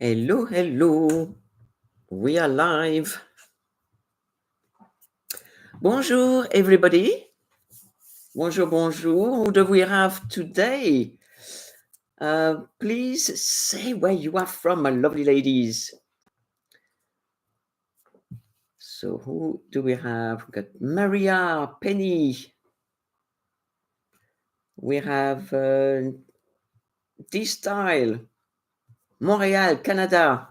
Hello, hello. We are live. Bonjour, everybody. Bonjour, bonjour. Who do we have today? Please say where you are from, my lovely ladies. So who do we have? We got Maria, Penny. We have D-Style, Montreal, Canada.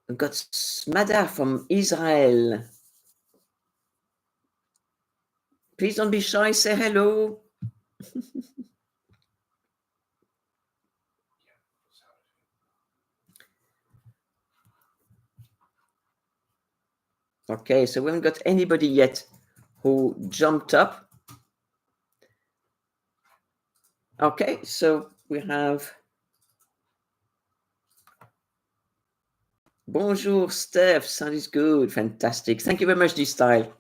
We've got Smada from Israel. Please don't be shy, say hello. Okay, so we haven't got anybody yet who jumped up. Okay, so we have Bonjour, Steph. Sound is good. Fantastic. Thank you very much, D-Style.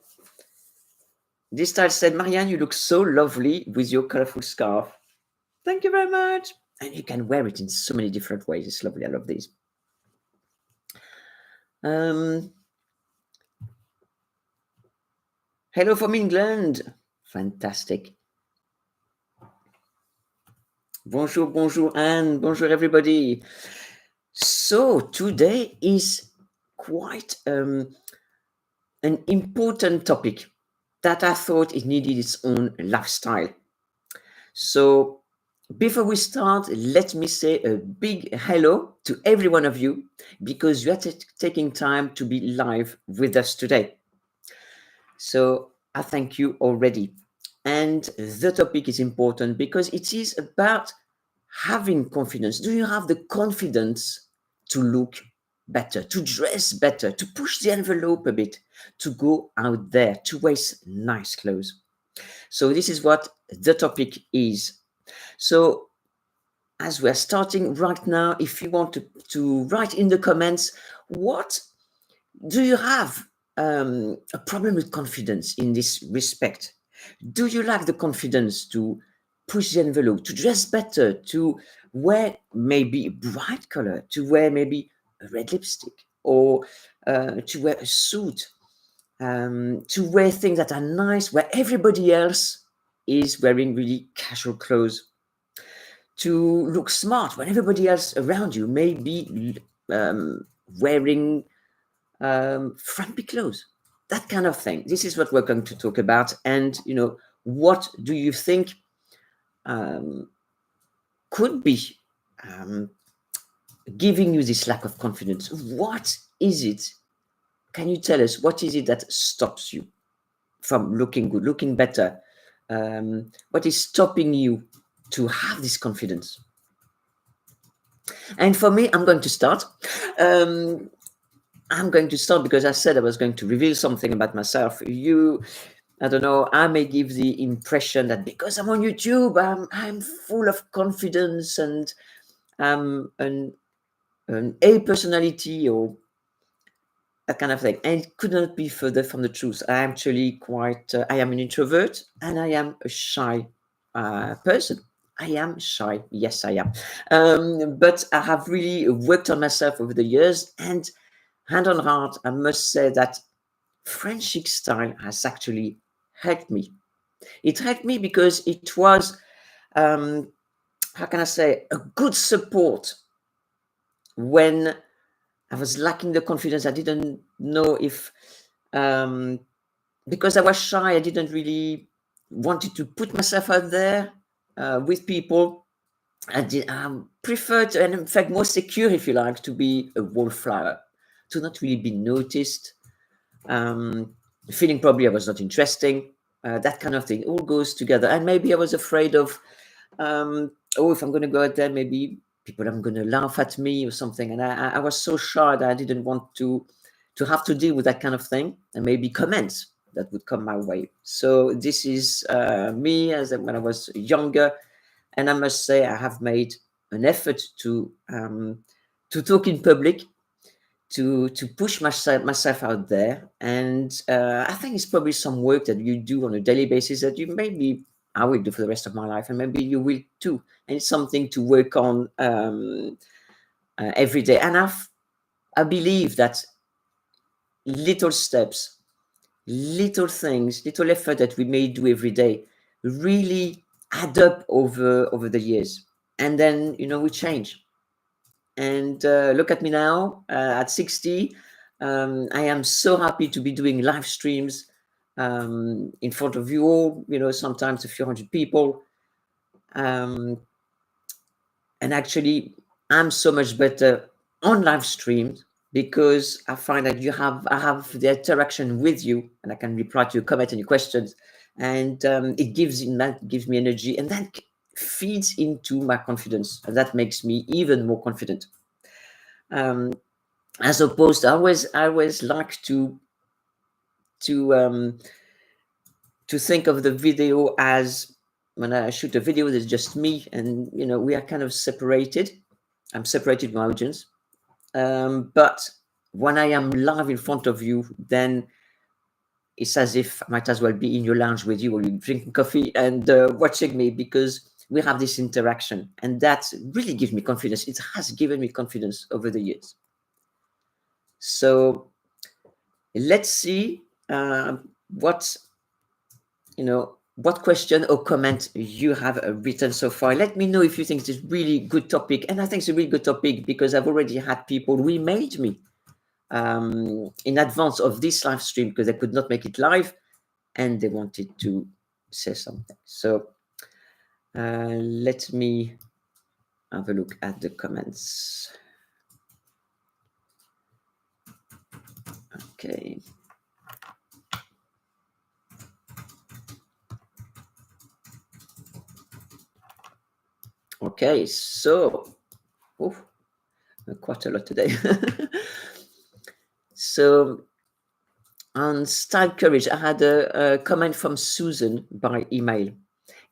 D-Style said, Marianne, you look so lovely with your colorful scarf. Thank you very much. And you can wear it in so many different ways. It's lovely. I love these. Hello from England. Fantastic. Bonjour, bonjour, Anne. Bonjour, everybody. So today is quite an important topic that I thought it needed its own lifestyle. So before we start, let me say a big hello to every one of you because you are taking time to be live with us today. So I thank you already. And the topic is important because it is about having confidence. Do you have the confidence to look better, to dress better, to push the envelope a bit, to go out there, to wear nice clothes? So this is what the topic is. So as we're starting right now, if you want to write in the comments, what do you have a problem with confidence in this respect? Do you lack the confidence to push the envelope, to dress better, to wear maybe a bright color, to wear maybe a red lipstick, or to wear a suit, to wear things that are nice where everybody else is wearing really casual clothes, to look smart when everybody else around you may be wearing frumpy clothes, that kind of thing. This is what we're going to talk about. And, what do you think could be giving you this lack of confidence? What is it? Can you tell us what is it that stops you from looking good, looking better? What is stopping you to have this confidence? And for me, I'm going to start. I'm going to start because I said I was going to reveal something about myself. I don't know, I may give the impression that because I'm on YouTube, I'm full of confidence and I'm an A personality or that kind of thing. And it could not be further from the truth. I am actually I am an introvert and I am a shy person. I am shy. Yes, I am. But I have really worked on myself over the years, and hand on heart, I must say that French Chic style has actually helped me. It helped me because it was, how can I say, a good support when I was lacking the confidence. I didn't know if, because I was shy, I didn't really wanted to put myself out there with people. I preferred, and in fact, more secure, if you like, to be a wallflower, to not really be noticed, feeling probably I was not interesting, that kind of thing. All goes together. And maybe I was afraid of, if I'm going to go out there, maybe people are going to laugh at me or something. And I was so shy that I didn't want to have to deal with that kind of thing, and maybe comments that would come my way. So this is me when I was younger. And I must say, I have made an effort to talk in public, to push myself out there. And I think it's probably some work that you do on a daily basis that you maybe I will do for the rest of my life, and maybe you will too. And it's something to work on every day. And I believe that little steps, little things, little effort that we may do every day really add up over the years. And then, we change. And look at me now at 60. I am so happy to be doing live streams in front of you all, sometimes a few hundred people. And actually, I'm so much better on live streams because I find that I have the interaction with you, and I can reply to your comments and your questions, and it gives me energy, and that feeds into my confidence, and that makes me even more confident. As opposed, I always like to think of the video as, when I shoot a video, there's just me, and we are kind of separated. I'm separated from my audience. But when I am live in front of you, then it's as if I might as well be in your lounge with you, or you're drinking coffee and watching me, because we have this interaction, and that really gives me confidence. It has given me confidence over the years. So let's see what question or comment you have written so far. Let me know if you think it's a really good topic. And I think it's a really good topic because I've already had people who emailed me in advance of this live stream because they could not make it live and they wanted to say something. So let me have a look at the comments. Okay. Okay, so quite a lot today. So on style courage, I had a comment from Susan by email.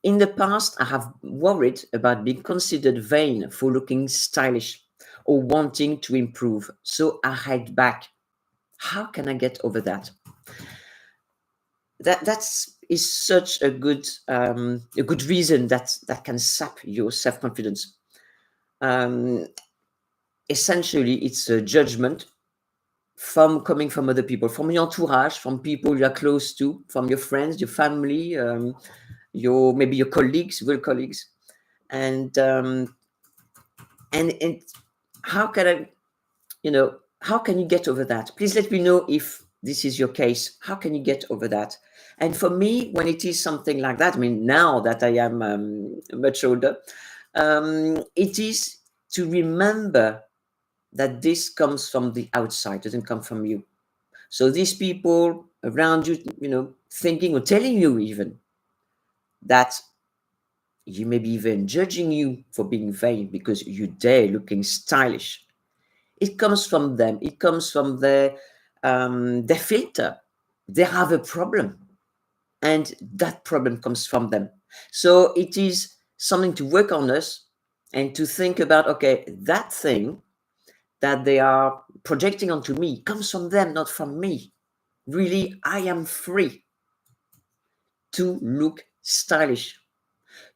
In the past, I have worried about being considered vain for looking stylish or wanting to improve, so I held back. How can I get over that? That is such a good reason that can sap your self-confidence. Essentially, it's a judgment coming from other people, from your entourage, from people you are close to, from your friends, your family, maybe your colleagues, real colleagues, and how can how can you get over that? Please let me know if this is your case. How can you get over that? And for me, when it is something like that, I mean, now that I am much older, it is to remember that this comes from the outside, doesn't come from you. So these people around you, thinking or telling you even that you may be even judging you for being vain because you're there looking stylish. It comes from them. It comes from their filter. They have a problem, and that problem comes from them. So it is something to work on us and to think about, okay, that thing that they are projecting onto me comes from them, not from me. Really, I am free to look stylish,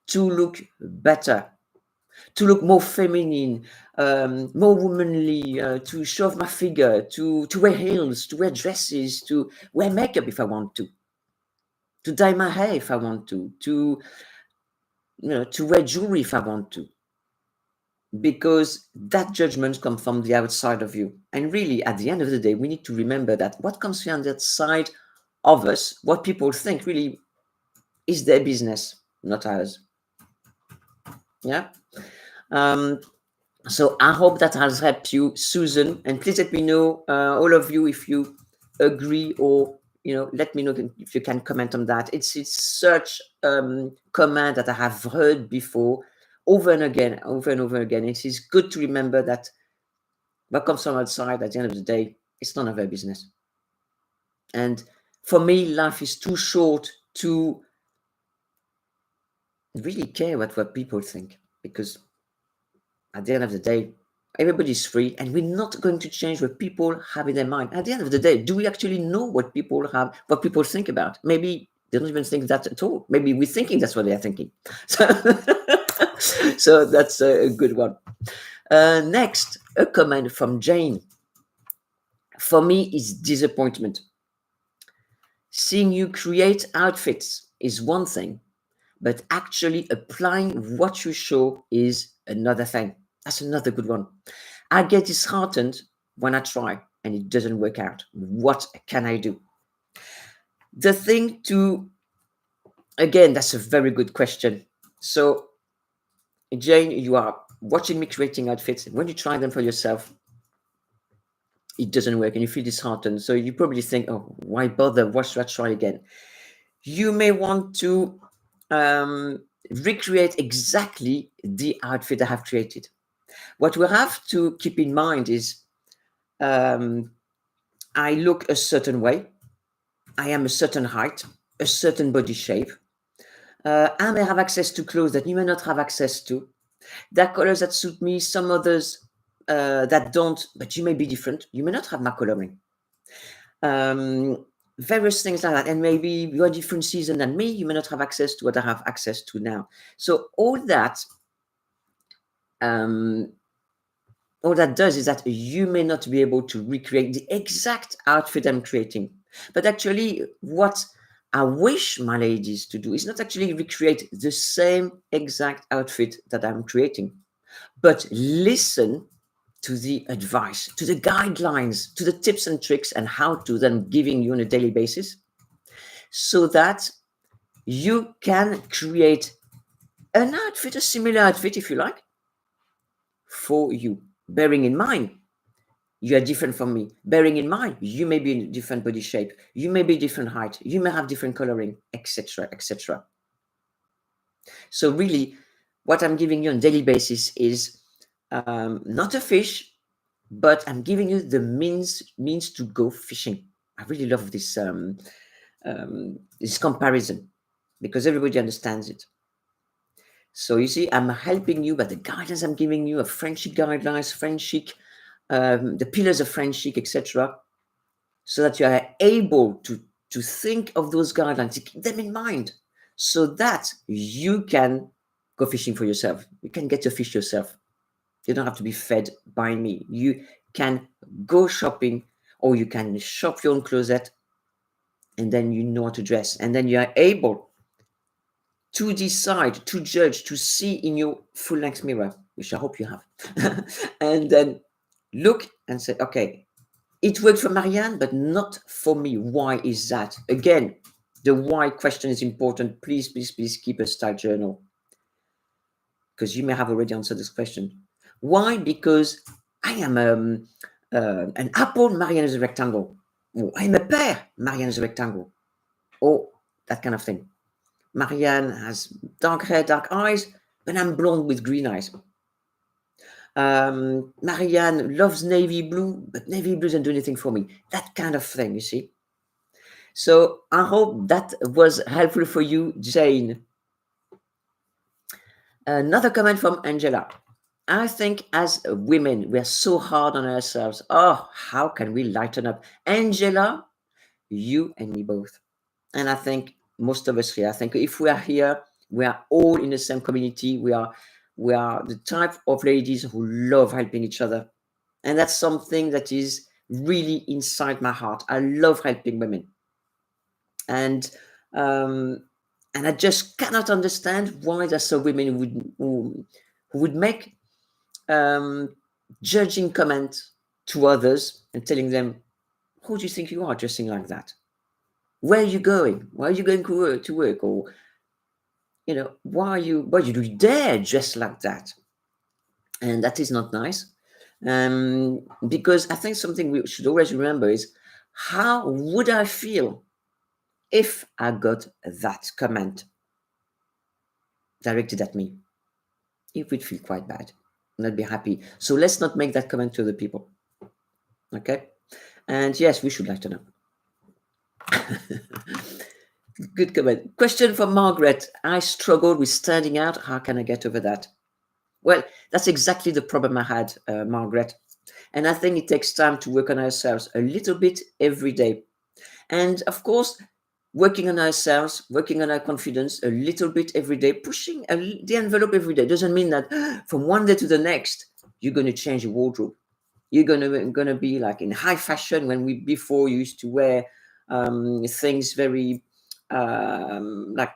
to look better, to look more feminine, more womanly, to show off my figure, to wear heels, to wear dresses, to wear makeup if I want to dye my hair if I want to wear jewelry if I want to. Because that judgment comes from the outside of you. And really, at the end of the day, we need to remember that what comes from the outside of us, what people think, really is their business, not ours. Yeah. So I hope that has helped you, Susan. And please let me know, all of you, if you agree, or let me know if you can comment on that. It's such comment that I have heard before, over and over again. It is good to remember that what comes from outside, at the end of the day, it's none of our business. And for me, life is too short to really care what people think, because at the end of the day, everybody's free, and we're not going to change what people have in their mind. At the end of the day, do we actually know what people think about? Maybe They don't even think that at all. Maybe we're thinking that's what they're thinking. So, so that's a good one. Next, a comment from Jane. For me, is disappointment. Seeing you create outfits is one thing, but actually applying what you show is another thing. That's another good one. I get disheartened when I try and it doesn't work out. What can I do? The thing to, again, that's a very good question. So, Jane, you are watching me creating outfits. When you try them for yourself, it doesn't work and you feel disheartened. So you probably think, oh, why bother? What should I try again? You may want to recreate exactly the outfit I have created. What we have to keep in mind is I look a certain way. I am a certain height, a certain body shape. I may have access to clothes that you may not have access to. There are colors that suit me, some others that don't, but you may be different. You may not have my coloring. Various things like that. And maybe you're a different season than me. You may not have access to what I have access to now. So all that does is that you may not be able to recreate the exact outfit I'm creating. But actually, what I wish my ladies to do is not actually recreate the same exact outfit that I'm creating, but listen to the advice, to the guidelines, to the tips and tricks and how to them giving you on a daily basis, so that you can create an outfit, a similar outfit, if you like, for you. Bearing in mind, you are different from me. Bearing in mind, you may be in a different body shape, you may be different height, you may have different coloring, etc., etc. So really, what I'm giving you on a daily basis is not a fish, but I'm giving you the means to go fishing. I really love this comparison because everybody understands it. So you see, I'm helping you by the guidance I'm giving you of French Chic guidelines, French Chic, the pillars of French Chic, etc., so that you are able to think of those guidelines, to keep them in mind, so that you can go fishing for yourself. You can get your fish yourself. You don't have to be fed by me. You can go shopping, or you can shop your own closet, and then you know how to dress. And then you are able to decide, to judge, to see in your full-length mirror, which I hope you have, and then look and say, okay, it worked for Marianne, but not for me. Why is that? Again, the why question is important. Please, please, please keep a style journal, because you may have already answered this question. Why? Because I am an apple, Marianne is a rectangle. Or I'm a pear, Marianne is a rectangle. Or that kind of thing. Marianne has dark hair, dark eyes, but I'm blonde with green eyes. Marianne loves navy blue, but navy blue doesn't do anything for me. That kind of thing, you see. So I hope that was helpful for you, Jane. Another comment from Angela. I think as women, we are so hard on ourselves. Oh, how can we lighten up? Angela, you and me both. And I think most of us here, I think if we are here, we are all in the same community. We are the type of ladies who love helping each other. And that's something that is really inside my heart. I love helping women. And I just cannot understand why there's so women who would make judging comments to others and telling them, who do you think you are dressing like that? Where are you going? Why are you going to work? Or, why do you dare dress like that? And that is not nice. Because I think something we should always remember is, how would I feel if I got that comment directed at me? It would feel quite bad. Not be happy. So let's not make that comment to other people. Okay? And yes, we should lighten up. Good comment. Question from Margaret. I struggled with standing out. How can I get over that? Well, that's exactly the problem I had, Margaret. And I think it takes time to work on ourselves a little bit every day. And of course, working on ourselves, working on our confidence a little bit every day, pushing the envelope every day. Doesn't mean that from one day to the next, you're going to change your wardrobe. You're going to be like in high fashion when we before used to wear things very like,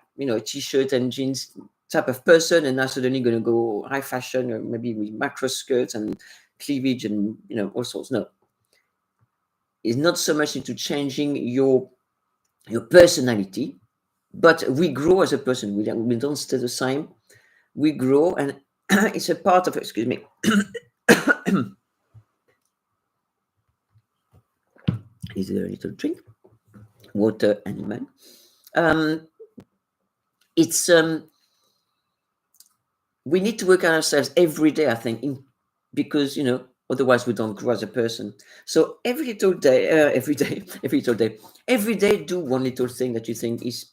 t-shirt and jeans type of person, and now suddenly going to go high fashion, or maybe with macro skirts and cleavage and all sorts. No, it's not so much into changing your personality, but we grow as a person. We don't stay the same. We grow, and it's a part of. Excuse me. Is there a little drink, water, and lemon? It's we need to work on ourselves every day, I think, because otherwise we don't grow as a person. So every little day, every day, do one little thing that you think is,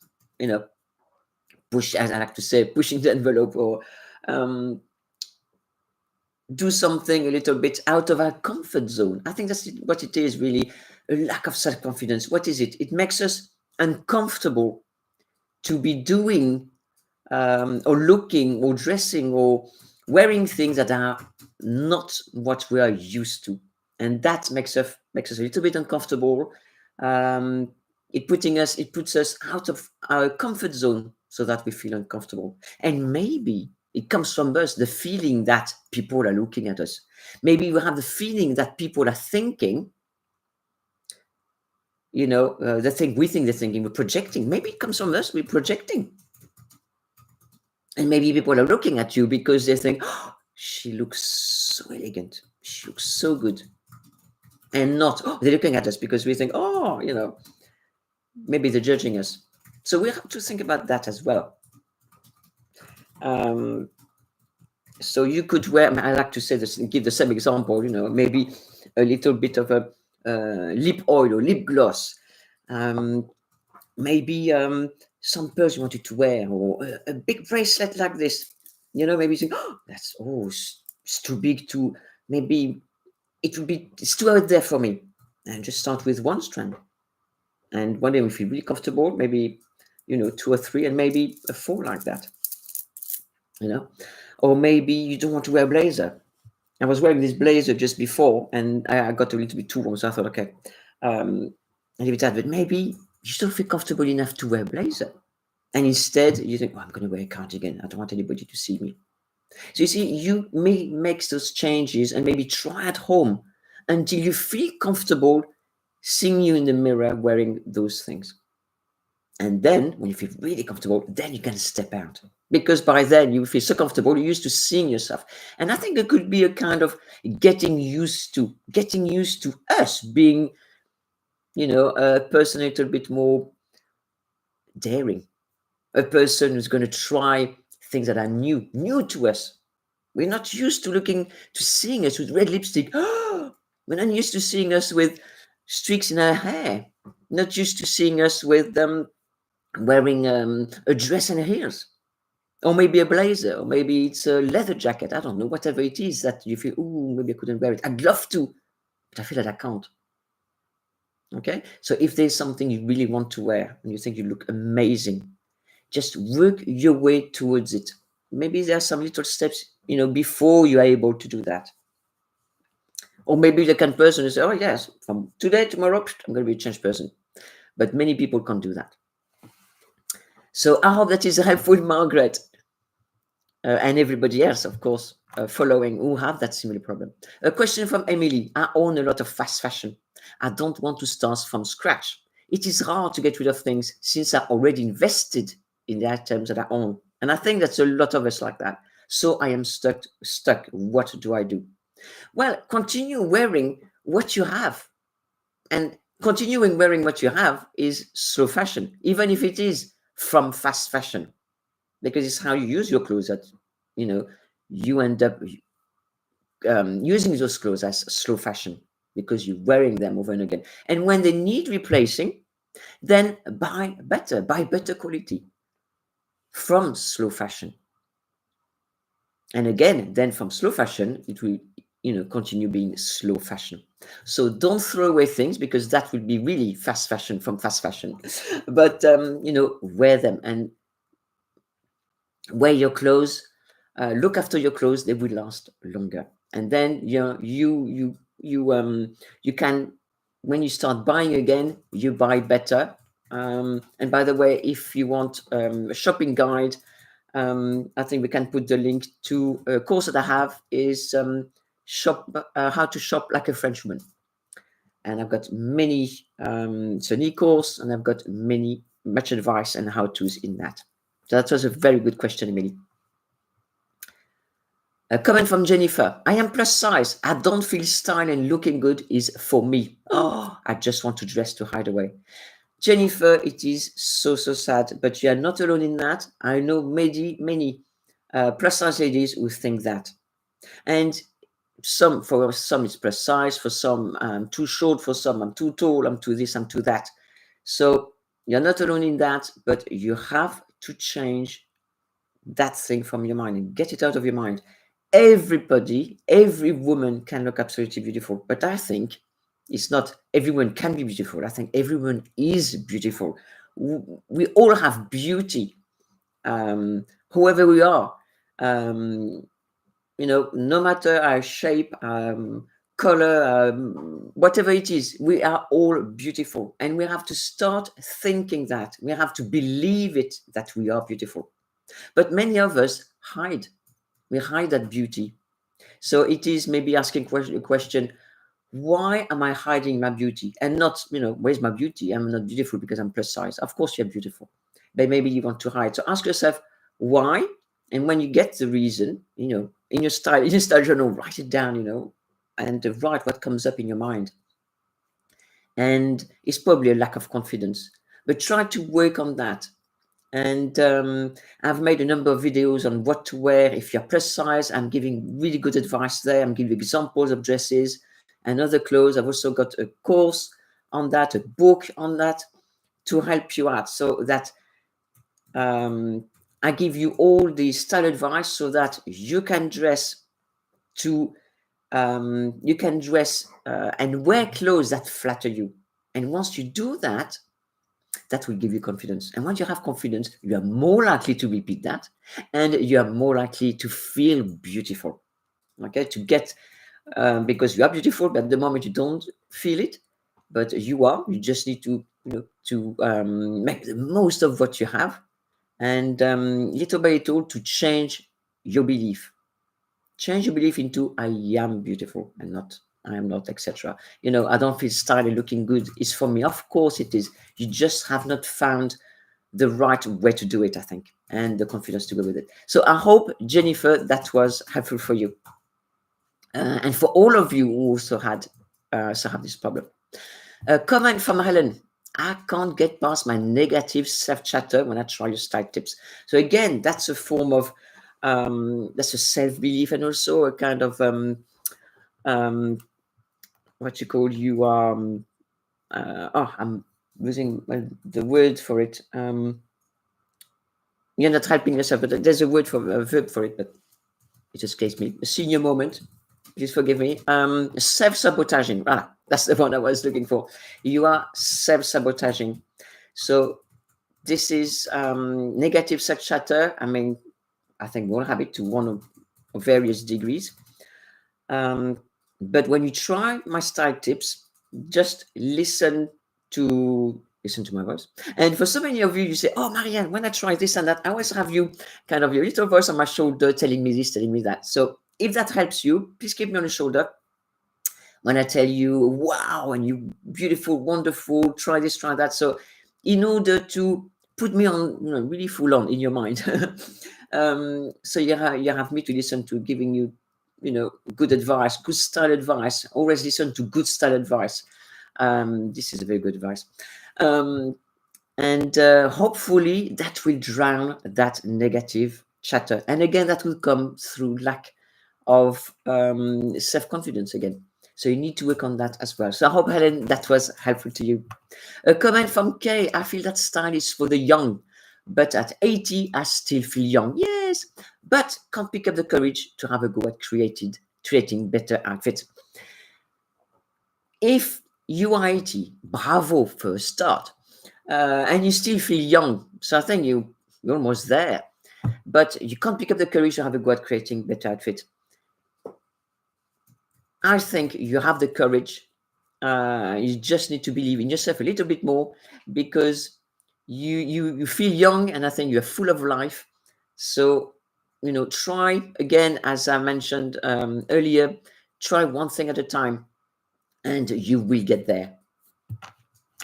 push, as I like to say, pushing the envelope, or do something a little bit out of our comfort zone. I think that's what it is, really, a lack of self-confidence. What is it? It makes us uncomfortable to be doing or looking or dressing or wearing things that are not what we are used to, and that makes us a little bit uncomfortable. It puts us out of our comfort zone, so that we feel uncomfortable. And maybe it comes from us, the feeling that people are looking at us. Maybe we have the feeling that people are thinking, the thing we think they're thinking, we're projecting. Maybe it comes from us, we're projecting. And maybe people are looking at you because they think, oh, she looks so elegant, she looks so good. And not, they're looking at us because we think, maybe they're judging us. So we have to think about that as well. So you could wear, I like to say this, give the same example, maybe a little bit of a lip oil or lip gloss. Maybe some pearls you wanted to wear, or a big bracelet like this. Maybe you think, it's too big to, maybe it's too out there for me. And just start with one strand. And one day we feel really comfortable, maybe, 2 or 3, and maybe a 4 like that. Or maybe you don't want to wear a blazer. I was wearing this blazer just before, and I got a little bit too warm, so I thought, okay, leave it out. But maybe you don't feel comfortable enough to wear a blazer. And instead, you think, I'm going to wear a cardigan. I don't want anybody to see me. So you see, you may make those changes and maybe try at home until you feel comfortable seeing you in the mirror wearing those things. And then when you feel really comfortable, then you can step out. Because by then you feel so comfortable, you're used to seeing yourself. And I think it could be a kind of getting used to us being, a person a little bit more daring. A person who's going to try things that are new to us. We're not used to seeing us with red lipstick. We're not used to seeing us with streaks in our hair. Not used to seeing us with wearing a dress and heels. Or maybe a blazer, or maybe it's a leather jacket. I don't know, whatever it is that you feel, maybe I couldn't wear it. I'd love to, but I feel that I can't. Okay? So if there's something you really want to wear and you think you look amazing, just work your way towards it. Maybe there are some little steps, before you're able to do that. Or maybe the kind of person who says, oh yes, from today, tomorrow, I'm going to be a changed person. But many people can't do that. So I hope that is helpful, Margaret. And everybody else, of course, following, who have that similar problem. A question from Emily. I own a lot of fast fashion. I don't want to start from scratch. It is hard to get rid of things since I already invested in the items that I own. And I think that's a lot of us like that. So I am stuck. What do I do? Well, continue wearing what you have. And continuing wearing what you have is slow fashion, even if it is from fast fashion. Because it's how you use your clothes that, you end up using those clothes as slow fashion, because you're wearing them over and again. And when they need replacing, then buy better quality from slow fashion. And again, then from slow fashion, it will continue being slow fashion. So don't throw away things, because that would be really fast fashion from fast fashion. But wear them and wear your clothes. Look after your clothes; they will last longer. And then you can, when you start buying again, you buy better. And by the way, if you want a shopping guide, I think we can put the link to a course that I have, is how to shop like a Frenchwoman. And I've got many, it's an e-course, and I've got much advice and how-tos in that. So that was a very good question, Emily. A comment from Jennifer. I am plus size. I don't feel style and looking good is for me. Oh, I just want to dress to hide away. Jennifer, it is so sad, but you are not alone in that. I know many plus size ladies who think that. And for some it's plus size, for some I'm too short, for some I'm too tall, I'm too this, I'm too that. So you're not alone in that, but you have to change that thing from your mind and get it out of your mind. Every woman can look absolutely beautiful, but I think it's not everyone can be beautiful. I think everyone is beautiful. We all have beauty, whoever we are. No matter our shape, color, whatever it is, we are all beautiful. And we have to start thinking that. We have to believe it, that we are beautiful. But many of us hide. We hide that beauty. So it is maybe asking a question, why am I hiding my beauty? And not, where's my beauty? I'm not beautiful because I'm plus size. Of course you're beautiful. But maybe you want to hide. So ask yourself, why? And when you get the reason, in your style journal, write it down, and write what comes up in your mind. And it's probably a lack of confidence. But try to work on that. And I've made a number of videos on what to wear if you're plus size. I'm giving really good advice there. I'm giving examples of dresses and other clothes. I've also got a course on that, a book on that, to help you out, so that I give you all the style advice so that you can dress and wear clothes that flatter you. And once you do that, that will give you confidence. And once you have confidence, you are more likely to repeat that, and you are more likely to feel beautiful. Okay, because you are beautiful, but at the moment you don't feel it, but you are. You just need to make the most of what you have, and little by little to change your belief. Change your belief into I am beautiful and not I am not, etc. I don't feel style and looking good is for me. Of course it is. You just have not found the right way to do it, I think, and the confidence to go with it. So I hope, Jennifer, that was helpful for you. And for all of you who also have this problem. A comment from Helen. I can't get past my negative self-chatter when I try your style tips. So again, that's a form of, that's a self-belief, and also a kind of, what you call, you are, I'm losing the word for it. You're not helping yourself, but there's a word for a verb for it, but it escapes me. A senior moment. Please forgive me. Self-sabotaging. That's the one I was looking for. You are self-sabotaging. So this is negative self-chatter. I mean, I think we all have it to one of various degrees. But when you try my style tips, just listen to my voice. And for so many of you, you say, oh, Marianne, when I try this and that, I always have you kind of your little voice on my shoulder telling me this, telling me that. So if that helps you, please keep me on the shoulder. When I tell you, wow, and you beautiful, wonderful, try this, try that. So in order to put me on, really full on in your mind. So you have me to listen to, giving you, good advice, good style advice. Always listen to good style advice. This is a very good advice. And hopefully that will drown that negative chatter. And again, that will come through lack of self-confidence again. So you need to work on that as well. So I hope, Helen, that was helpful to you. A comment from Kay. I feel that style is for the young, but at 80, I still feel young. Yes, but can't pick up the courage to have a go at created creating better outfits. If you are 80, bravo for a start. And you still feel young. So I think you're almost there. But you can't pick up the courage to have a go at creating better outfits. I think you have the courage. You just need to believe in yourself a little bit more, because you feel young, and I think you're full of life. So, try again, as I mentioned earlier, try one thing at a time, and you will get there.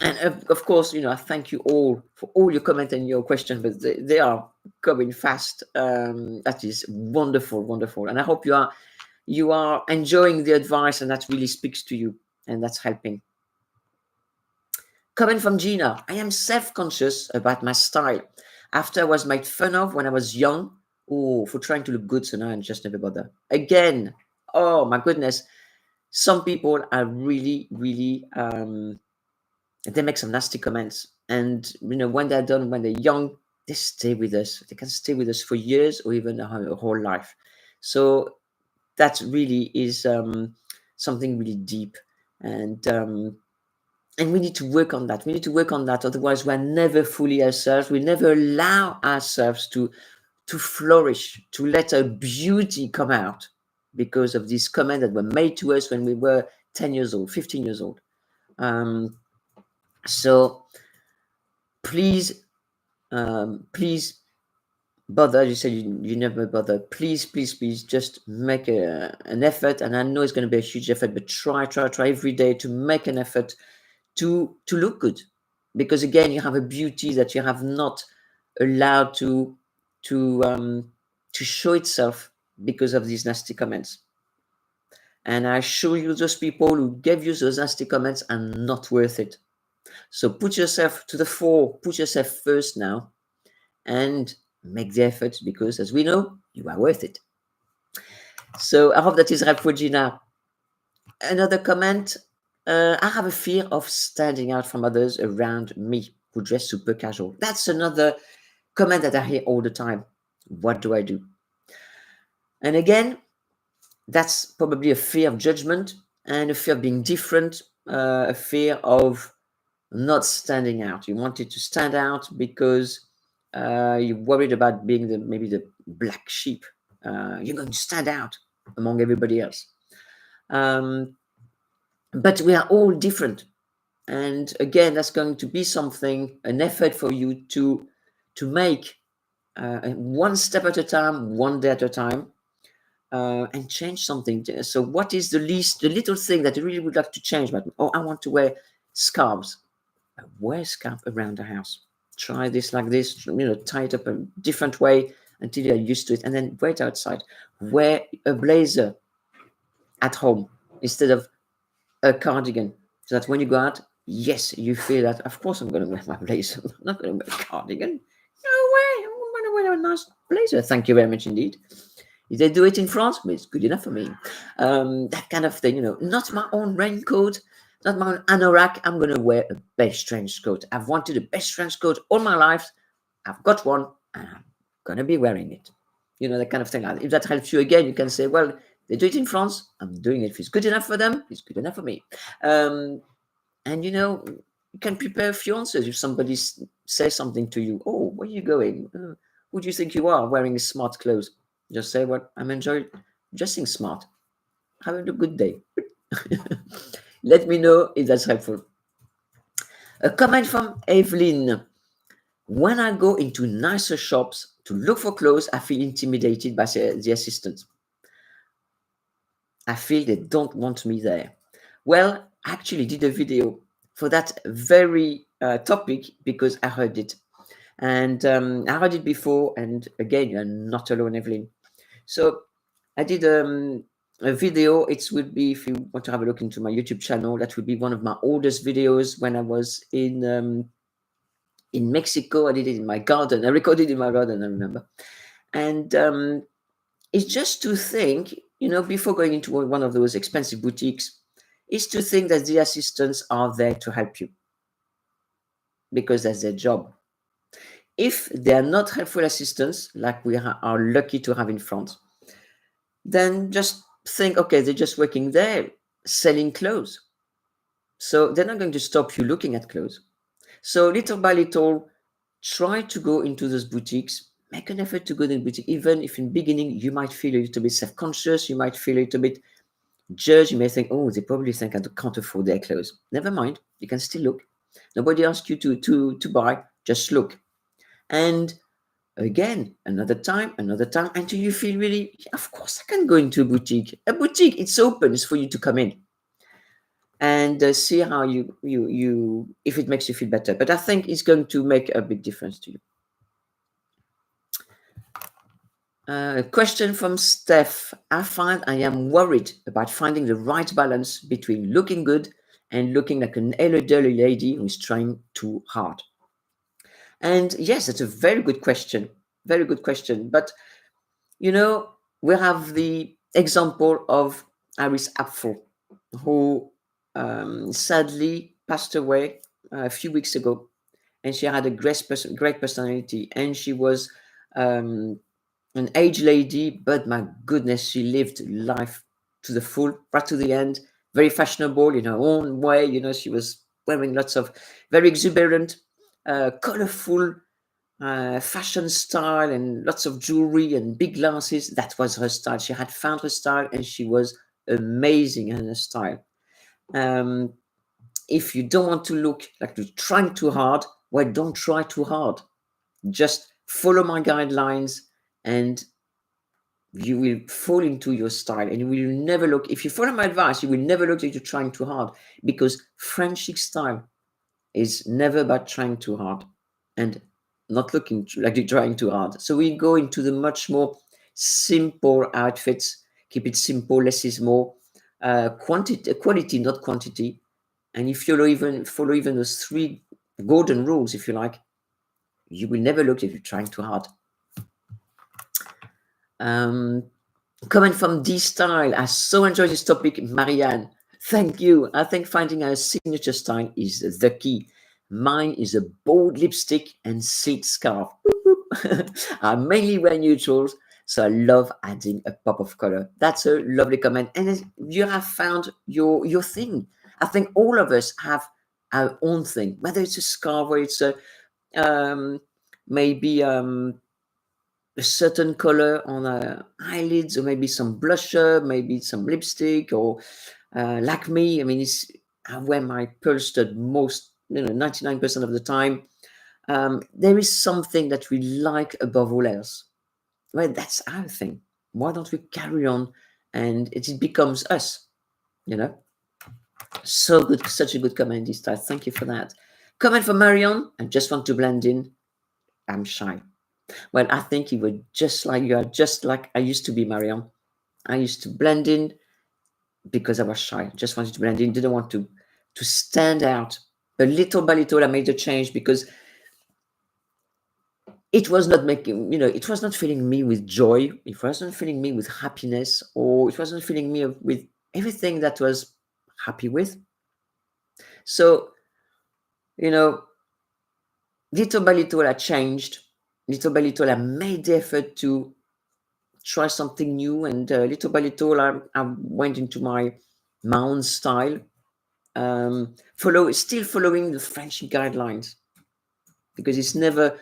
And of course, I thank you all for all your comments and your questions, but they are coming fast. That is wonderful, wonderful. And I hope you are enjoying the advice, and that really speaks to you, and that's helping. Comment from Gina: I am self-conscious about my style. After I was made fun of when I was young, for trying to look good, so now I just never bother. Again, oh my goodness. Some people are really, really, they make some nasty comments. And, when they're done, when they're young, they stay with us. They can stay with us for years or even a whole life. So that really is something really deep. And we need to work on that. We need to work on that. Otherwise, we're never fully ourselves. We never allow ourselves to flourish, to let our beauty come out, because of these comments that were made to us when we were 10 years old, 15 years old. So please, bother. You said you never bother. Please, just make an effort. And I know it's going to be a huge effort, but try every day to make an effort to look good, because again, you have a beauty that you have not allowed to show itself because of these nasty comments. And I assure you, those people who gave you those nasty comments are not worth it. So put yourself to the fore, put yourself first now, and make the effort, because as we know, you are worth it. So I hope that is helpful, Gina. Another comment: I have a fear of standing out from others around me who dress super casual. That's another comment that I hear all the time. What do I do? And again, that's probably a fear of judgment and a fear of being different, a fear of not standing out. You wanted to stand out because you're worried about being maybe the black sheep. You're going to stand out among everybody else. But we are all different. And again, that's going to be an effort for you to make one step at a time, one day at a time, and change something. So what is the little thing that you really would like to change? But, I want to wear scarves. Wear a scarf around the house. Try this like this, tie it up a different way until you're used to it, and then wear it outside. Wear a blazer at home instead of a cardigan, so that when you go out, yes, you feel that, of course, I'm going to wear my blazer. I'm not going to wear a cardigan. No way. I'm going to wear a nice blazer. Thank you very much indeed. If they do it in France, but it's good enough for me. That kind of thing, not my own raincoat, not my own anorak. I'm going to wear a beige trench coat. I've wanted a beige trench coat all my life. I've got one, and I'm going to be wearing it. That kind of thing. If that helps you, again, you can say, well, they do it in France. I'm doing it. If it's good enough for them, it's good enough for me. And, you can prepare a few answers. If somebody says something to you, oh, where are you going? Who do you think you are wearing smart clothes? Just say, well, I'm enjoying dressing smart. Having a good day. Let me know if that's helpful. A comment from Evelyn. When I go into nicer shops to look for clothes, I feel intimidated by the assistants. I feel they don't want me there. Well, I actually did a video for that very topic, because I heard it. And I heard it before. And again, you're not alone, Evelyn. So I did a video. It would be, if you want to have a look into my YouTube channel, that would be one of my oldest videos when I was in Mexico. I did it in my garden. I recorded it in my garden, I remember. And it's just to think, before going into one of those expensive boutiques, is to think that the assistants are there to help you, because that's their job. If they are not helpful assistants, like we are lucky to have in France, then just think, okay, they're just working there selling clothes. So they're not going to stop you looking at clothes. So little by little, try to go into those boutiques, make an effort to go to the boutique, even if in the beginning you might feel a little bit self-conscious, you might feel a little bit judged, you may think, oh, they probably think I can't afford their clothes. Never mind, you can still look. Nobody asks you to buy, just look. And again, another time, until you feel really, of course I can go into a boutique. A boutique, it's open, it's for you to come in and see how you if it makes you feel better. But I think it's going to make a big difference to you. A question from Steph. I find I am worried about finding the right balance between looking good and looking like an elderly lady who is trying too hard. And yes, it's a very good question. Very good question. But, you know, we have the example of Iris Apfel, who sadly passed away a few weeks ago. And she had a great personality. And she was an aged lady, but my goodness, she lived life to the full, right to the end. Very fashionable in her own way. You know, she was wearing lots of very exuberant, colorful fashion style and lots of jewelry and big glasses. That was her style. She had found her style and she was amazing in her style. If you don't want to look like you're trying too hard, well, don't try too hard. Just follow my guidelines and you will fall into your style and you will never look, if you follow my advice, you will never look like you're trying too hard, because French chic style is never about trying too hard and not looking like you're trying too hard. So we go into the much more simple outfits, keep it simple, less is more, quality, not quantity. And if you follow even those 3 golden rules, if you like, you will never look like you're trying too hard. Comment from D Style. I so enjoy this topic, Marianne. Thank you. I think finding our signature style is the key. Mine is a bold lipstick and silk scarf. I mainly wear neutrals, so I love adding a pop of color. That's a lovely comment. And you have found your thing. I think all of us have our own thing, whether it's a scarf or it's a maybe a certain color on our eyelids, or maybe some blusher, maybe some lipstick, or like me. I mean, I wear my pearl stud most, 99% of the time. There is something that we like above all else. Well, that's our thing. Why don't we carry on and it becomes us, So good, such a good comment this time. Thank you for that. Comment from Marion. I just want to blend in. I'm shy. Well, I think you are just like I used to be, Marion. I used to blend in because I was shy. Just wanted to blend in, didn't want to stand out. But little by little, I made a change because it was not making, it was not filling me with joy. It wasn't filling me with happiness, or it wasn't filling me with everything that was happy with. So, little by little, I changed. Little by little, I made the effort to try something new, and little by little, I went into my own style, still following the French guidelines, because it's never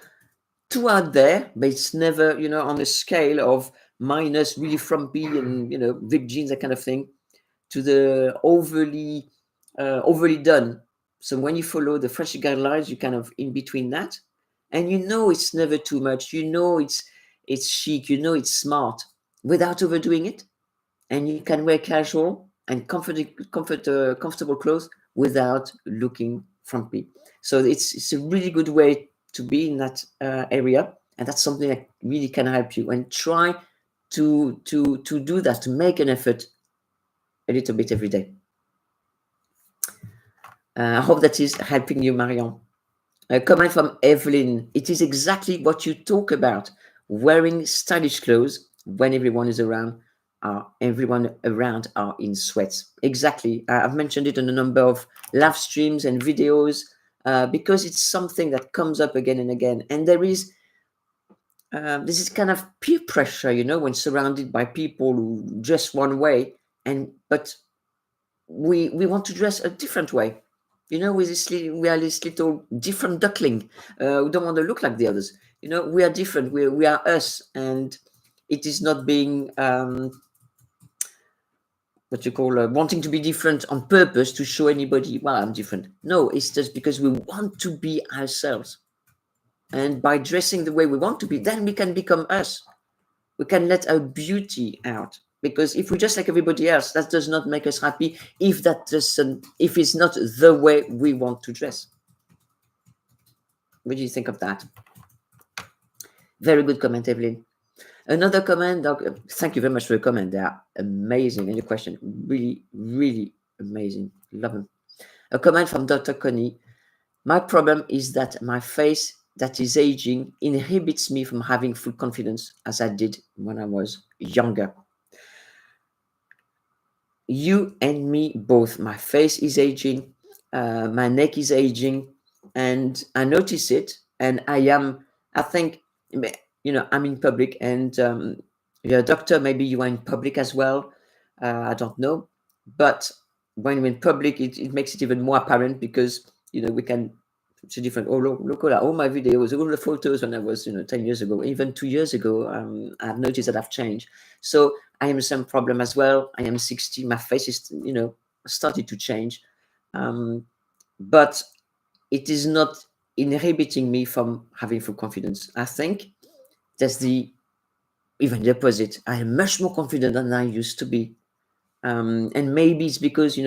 too out there, but it's never, on a scale of minus really frumpy and, ripped jeans, that kind of thing, to the overly done. So when you follow the French guidelines, you're kind of in between that, and it's never too much. It's chic. It's smart without overdoing it, and you can wear casual and comfortable clothes without looking frumpy. So it's a really good way to be in that area, and that's something that really can help you. And try to do that, to make an effort a little bit every day. I hope that is helping you, Marion. A comment from Evelyn. It is exactly what you talk about. Wearing stylish clothes when everyone around are in sweats. Exactly. I've mentioned it on a number of live streams and videos because it's something that comes up again and again. And there is this is kind of peer pressure, when surrounded by people who dress one way, but we want to dress a different way. We are this little different duckling. We don't want to look like the others. We are different. We are us, and it is not being what you call wanting to be different on purpose to show anybody, well, I'm different. No, it's just because we want to be ourselves. And by dressing the way we want to be, then we can become us. We can let our beauty out. Because if we're just like everybody else, that does not make us happy if it's not the way we want to dress. What do you think of that? Very good comment, Evelyn. Another comment, thank you very much for the comment. They are amazing. And your question, really, really amazing. Love them. A comment from Dr. Connie. My problem is that my face that is aging inhibits me from having full confidence as I did when I was younger. You and me both. My face is aging, my neck is aging, and I notice it. And I think, I'm in public, and you're a doctor, maybe you are in public as well. I don't know. But when we're in public, it makes it even more apparent because, we can, it's a different, look at all my videos, all the photos when I was, 10 years ago, even 2 years ago, I've noticed that I've changed. So I am the same problem as well. I am 60. My face is, started to change. But it is not inhibiting me from having full confidence. I think that's even the opposite. I am much more confident than I used to be. And maybe it's because,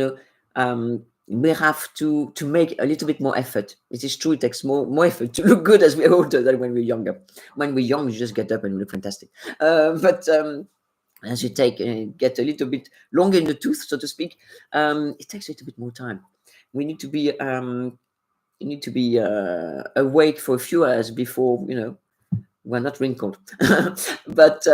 we have to make a little bit more effort. It is true, it takes more effort to look good as we're older than when we're younger. When we're young, you just get up and look fantastic. But as you get a little bit longer in the tooth, so to speak, it takes a little bit more time. We need to be awake for a few hours before we're not wrinkled. But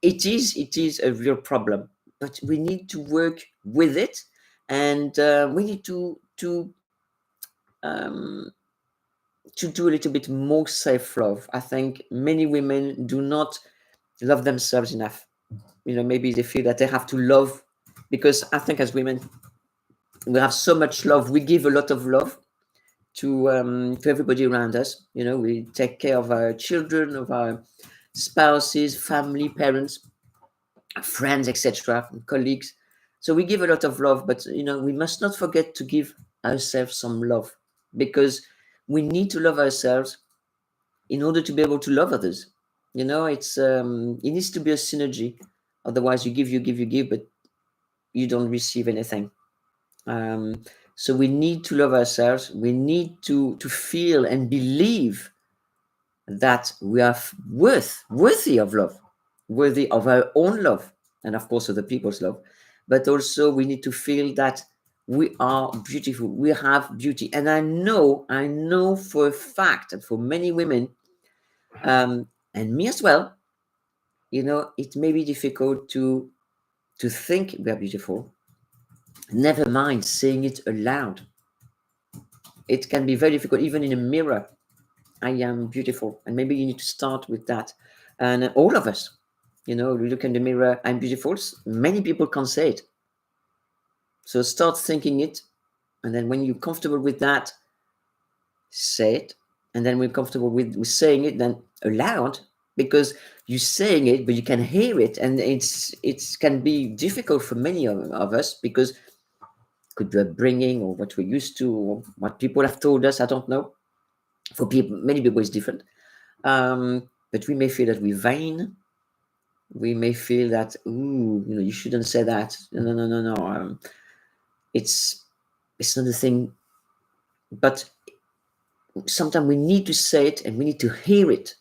it is a real problem. But we need to work with it, and we need to do a little bit more self-love. I think many women do not love themselves enough. Maybe they feel that they have to love, because I think as women, we have so much love. We give a lot of love to everybody around us. We take care of our children, of our spouses, family, parents, friends, etc., colleagues. So we give a lot of love, but we must not forget to give ourselves some love, because we need to love ourselves in order to be able to love others. It's it needs to be a synergy. Otherwise, you give, but you don't receive anything. So we need to love ourselves. We need to feel and believe that we are worthy of love, worthy of our own love, and of course other people's love. But also we need to feel that we are beautiful. We have beauty. And I know for a fact that for many women, and me as well, it may be difficult to think we are beautiful. Never mind saying it aloud. It can be very difficult, even in a mirror. I am beautiful. And maybe you need to start with that. And all of us, we look in the mirror, I'm beautiful. Many people can't say it. So start thinking it. And then when you're comfortable with that, say it. And then when you're comfortable with saying it, then aloud, because you're saying it, but you can hear it. And it can be difficult for many of us, because it could be upbringing or what we're used to, or what people have told us. I don't know. For many people, it's different. But we may feel that we're vain. We may feel that, you shouldn't say that. No. It's not a thing. But sometimes we need to say it, and we need to hear it.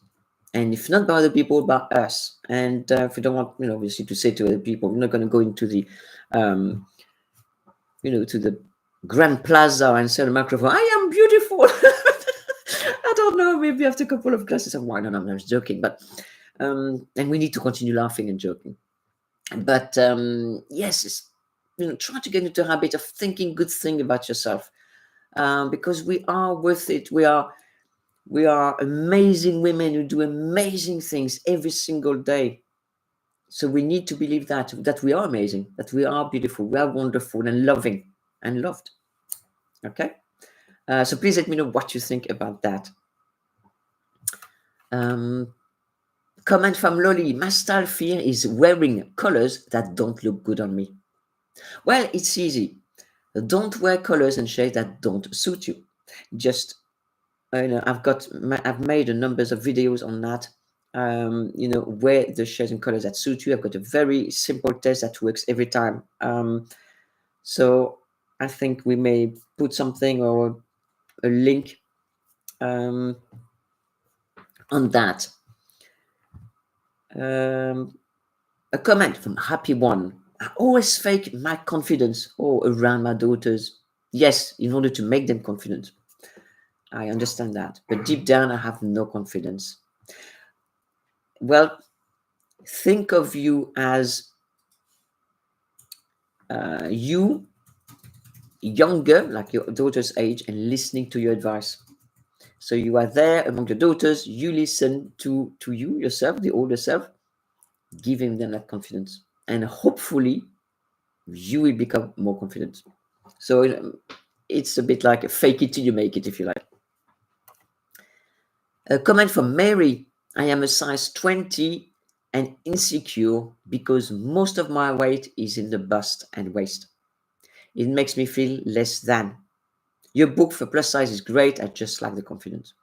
And if not by other people, by us. And if we don't want, obviously, to say to other people, we're not going to go into the, to the Grand Plaza and say on the microphone, I am beautiful. I don't know, maybe after a couple of glasses of wine. No, I'm just joking. But and we need to continue laughing and joking. But yes, try to get into the habit of thinking good thing about yourself, because we are worth it. We are We are amazing women who do amazing things every single day. So we need to believe that we are amazing, that we are beautiful, we are wonderful and loving and loved. Okay? So please let me know what you think about that. Comment from Lolly. My style fear is wearing colors that don't look good on me. Well, it's easy. Don't wear colors and shades that don't suit you. Just, I've made a number of videos on that. Wear the shades and colors that suit you. I've got a very simple test that works every time. So I think we may put something or a link on that. A comment from Happy One. I always fake my confidence around my daughters. Yes, in order to make them confident. I understand that. But deep down, I have no confidence. Well, think of you as you younger, like your daughter's age, and listening to your advice. So you are there among your daughters, you listen to you, yourself, the older self, giving them that confidence. And hopefully, you will become more confident. So it's a bit like a fake it till you make it, if you like. A comment from Mary. I am a size 20 and insecure because most of my weight is in the bust and waist. It makes me feel less than. Your book for plus size is great. I just lack the confidence.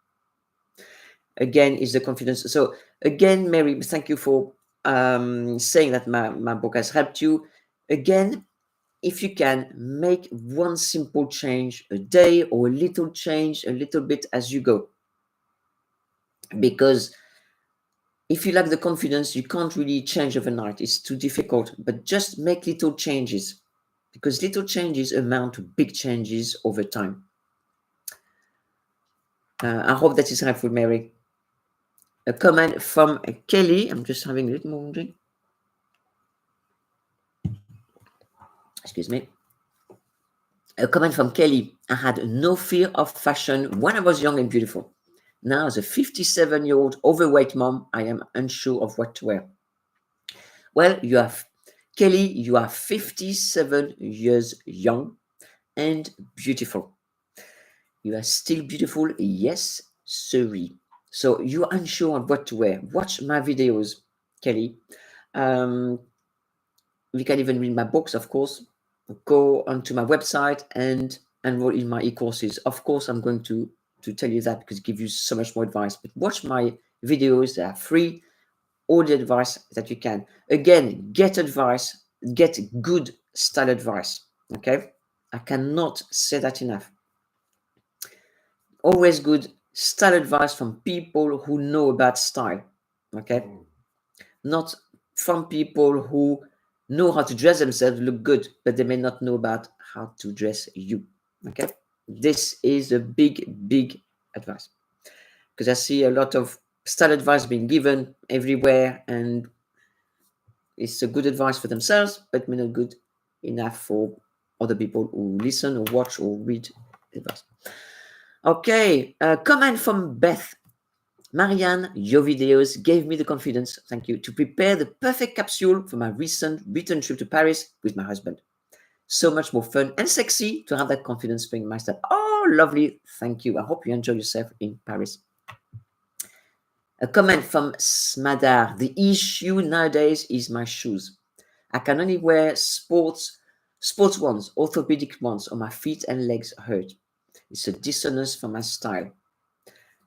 Again, is the confidence. So again, Mary, thank you for saying that my book has helped you. Again, if you can make one simple change a day or a little change a little bit as you go. Because if you lack the confidence, you can't really change overnight. It's too difficult, but just make little changes because little changes amount to big changes over time. I hope that is helpful, Mary. A comment from Kelly. I'm just having a little more drink. Excuse me. A comment from Kelly. I had no fear of fashion when I was young and beautiful. Now, as a 57-year-old overweight mom, I am unsure of what to wear. Well, Kelly, you are 57 years young and beautiful. You are still beautiful, yes, sorry. So you're unsure of what to wear. Watch my videos, Kelly. You can even read my books, of course. Go onto my website and enroll in my e-courses. Of course, I'm going to tell you that because it gives you so much more advice. But watch my videos. They are free. All the advice that you can. Again, get advice. Get good style advice. Okay? I cannot say that enough. Always good style advice from people who know about style. Okay? Not from people who know how to dress themselves, look good, but they may not know about how to dress you. Okay? This is a big, big advice. Because I see a lot of style advice being given everywhere, and it's a good advice for themselves, but may not good enough for other people who listen or watch or read advice. Okay, comment from Beth. Marianne, your videos gave me the confidence, thank you, to prepare the perfect capsule for my recent return trip to Paris with my husband. So much more fun and sexy to have that confidence being my step. Oh, lovely. Thank you. I hope you enjoy yourself in Paris. A comment from Smadar. The issue nowadays is my shoes. I can only wear sports ones, orthopedic ones, or my feet and legs hurt. It's a dissonance for my style.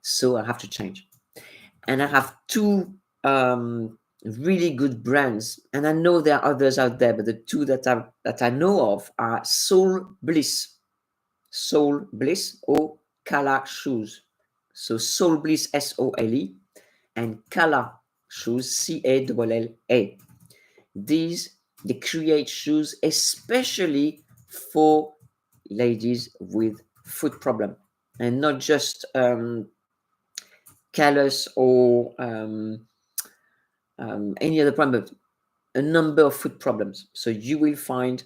So I have to change. And I have two really good brands, and I know there are others out there, but the two that I know of are Soul Bliss or Kala shoes. So Soul Bliss SOLE and Kala shoes CALLA. They create shoes especially for ladies with foot problem, and not just callus or any other problem, but a number of foot problems. So you will find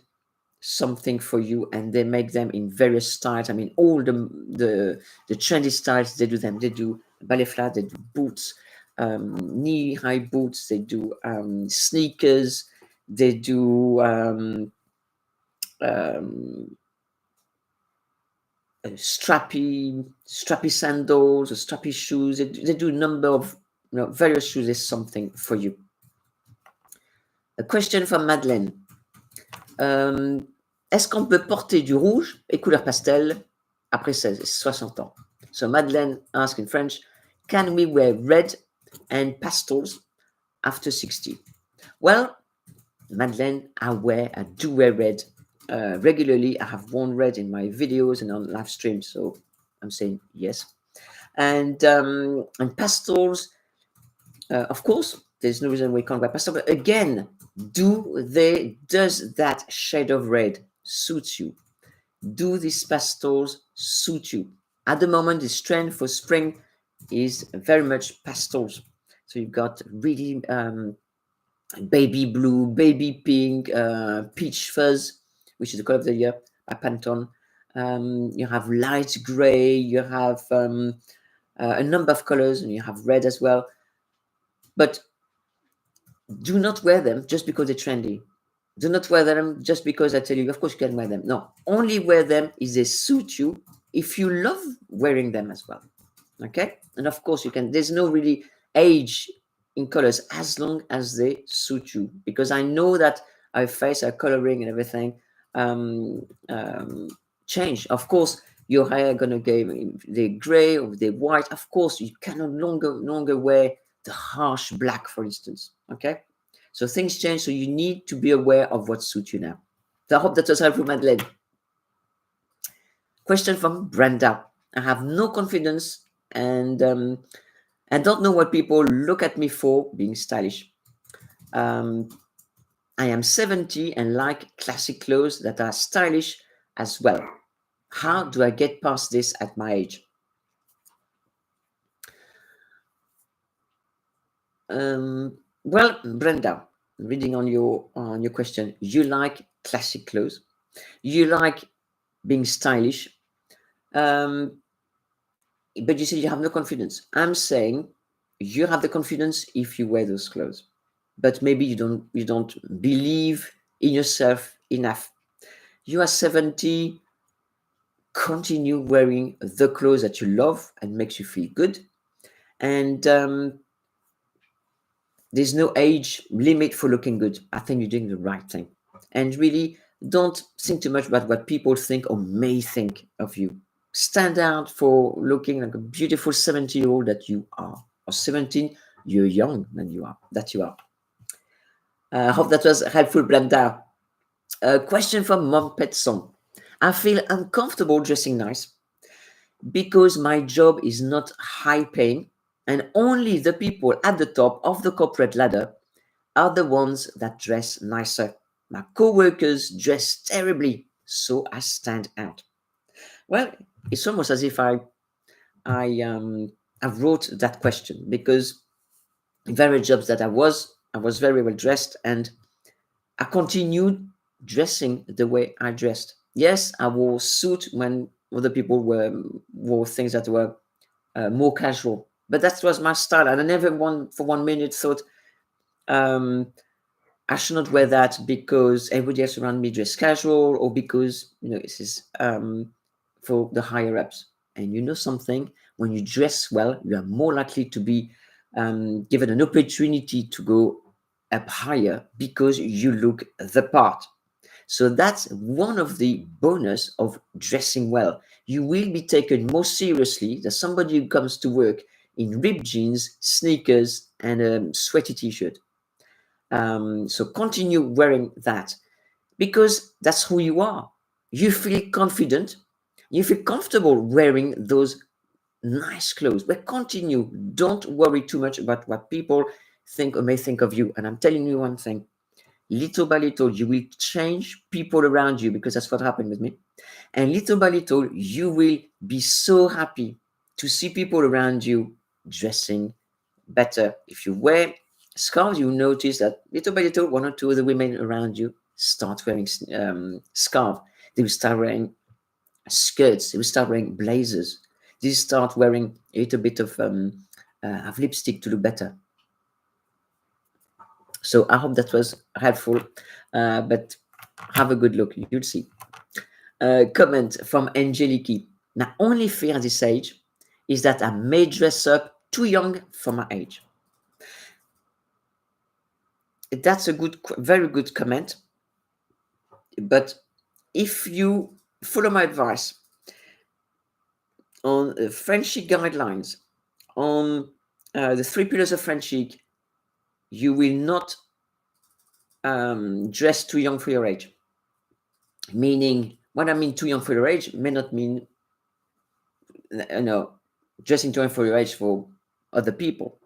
something for you, and they make them in various styles. I mean, all the trendy styles, they do them. They do ballet flat, they do boots, knee-high boots, they do sneakers, they do strappy sandals or strappy shoes. They do a number of various shoes. Is something for you. A question from Madeleine. Est-ce qu'on peut porter du rouge et couleur pastel après 60 ans? So Madeleine asked in French, can we wear red and pastels after 60? Well, Madeleine, I do wear red regularly. I have worn red in my videos and on live stream, so I'm saying yes. And pastels, of course, there's no reason we can't wear pastel, but again, does that shade of red suit you? Do these pastels suit you? At the moment, this trend for spring is very much pastels. So you've got really baby blue, baby pink, peach fuzz, which is the color of the year by Pantone. You have light gray, you have a number of colors, and you have red as well. But do not wear them just because they're trendy. Do not wear them just because I tell you, of course you can wear them. No, only wear them if they suit you, if you love wearing them as well. Okay? And of course you can, there's no really age in colors as long as they suit you. Because I know that our face, our coloring and everything change. Of course, your hair gonna get the gray or the white. Of course, you can no longer wear the harsh black, for instance. Okay? So things change, so you need to be aware of what suits you now. So I hope that was helpful, Madeleine. Question from Brenda. I have no confidence and I don't know what people look at me for being stylish. I am 70 and like classic clothes that are stylish as well. How do I get past this at my age? Well, Brenda, reading on your question, you like classic clothes, you like being stylish, but you say you have no confidence. I'm saying you have the confidence if you wear those clothes, but maybe you don't believe in yourself enough. You are 70. Continue wearing the clothes that you love and makes you feel good, and there's no age limit for looking good. I think you're doing the right thing. And really, don't think too much about what people think or may think of you. Stand out for looking like a beautiful 70-year-old that you are. Or 17, you're young than you are. I hope that was helpful, Brenda. A question from Mom Pet Song. I feel uncomfortable dressing nice because my job is not high paying and only the people at the top of the corporate ladder are the ones that dress nicer. My co-workers dress terribly, so I stand out. Well, it's almost as if I wrote that question because in various jobs that I was very well dressed and I continued dressing the way I dressed. Yes, I wore suit when other people wore things that were more casual, but that was my style, and I never for 1 minute thought I should not wear that because everybody else around me dress casual or because this is for the higher ups. And you know something, when you dress well, you are more likely to be given an opportunity to go up higher because you look the part. So that's one of the bonus of dressing well. You will be taken more seriously than somebody who comes to work in ripped jeans, sneakers, and a sweaty t-shirt. So continue wearing that because that's who you are. You feel confident. You feel comfortable wearing those nice clothes. But continue. Don't worry too much about what people think or may think of you. And I'm telling you one thing. Little by little, you will change people around you because that's what happened with me. And little by little, you will be so happy to see people around you dressing better. If you wear scarves, you notice that little by little, one or two of the women around you start wearing scarves. They will start wearing skirts. They will start wearing blazers. They start wearing a little bit of lipstick to look better. So I hope that was helpful, but have a good look. You'll see. Comment from Angeliki. My only fear at this age is that I may dress up too young for my age. That's a good, very good comment. But if you follow my advice on French Chic guidelines, on the 3 pillars of French Chic, you will not dress too young for your age. Meaning, what I mean too young for your age may not mean, dressing too young for your age for other people.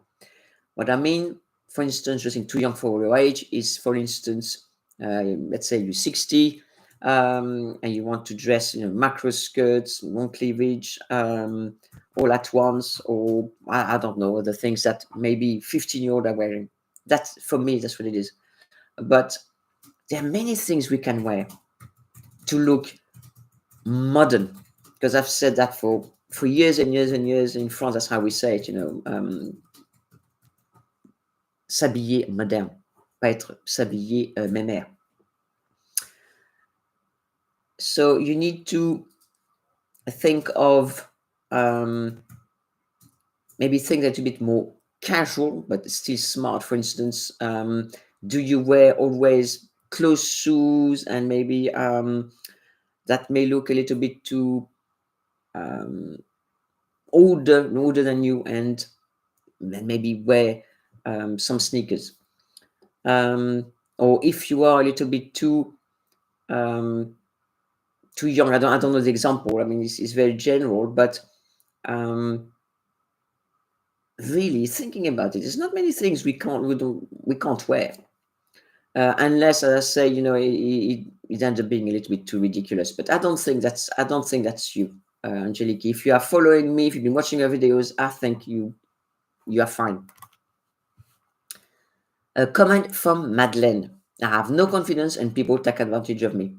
What I mean, for instance, dressing too young for your age is, for instance, let's say you're 60 and you want to dress, macro skirts, long cleavage, all at once, or I don't know, the things that maybe 15-year-old are wearing. That's, for me, that's what it is. But there are many things we can wear to look modern, because I've said that for years and years and years. In France, that's how we say it, s'habiller moderne, pas être s'habiller mémère. So you need to think of maybe things that are a bit more casual, but still smart. For instance, do you wear always closed shoes, and maybe that may look a little bit too older than you, and then maybe wear some sneakers. Or if you are a little bit too young, I don't know the example. I mean, it's very general, but really thinking about it, there's not many things we can't wear, unless, as I say, it ends up being a little bit too ridiculous. But I don't think that's you, Angelique. If you are following me, if you've been watching our videos, I think you are fine. A comment from Madeleine. I have no confidence and people take advantage of me.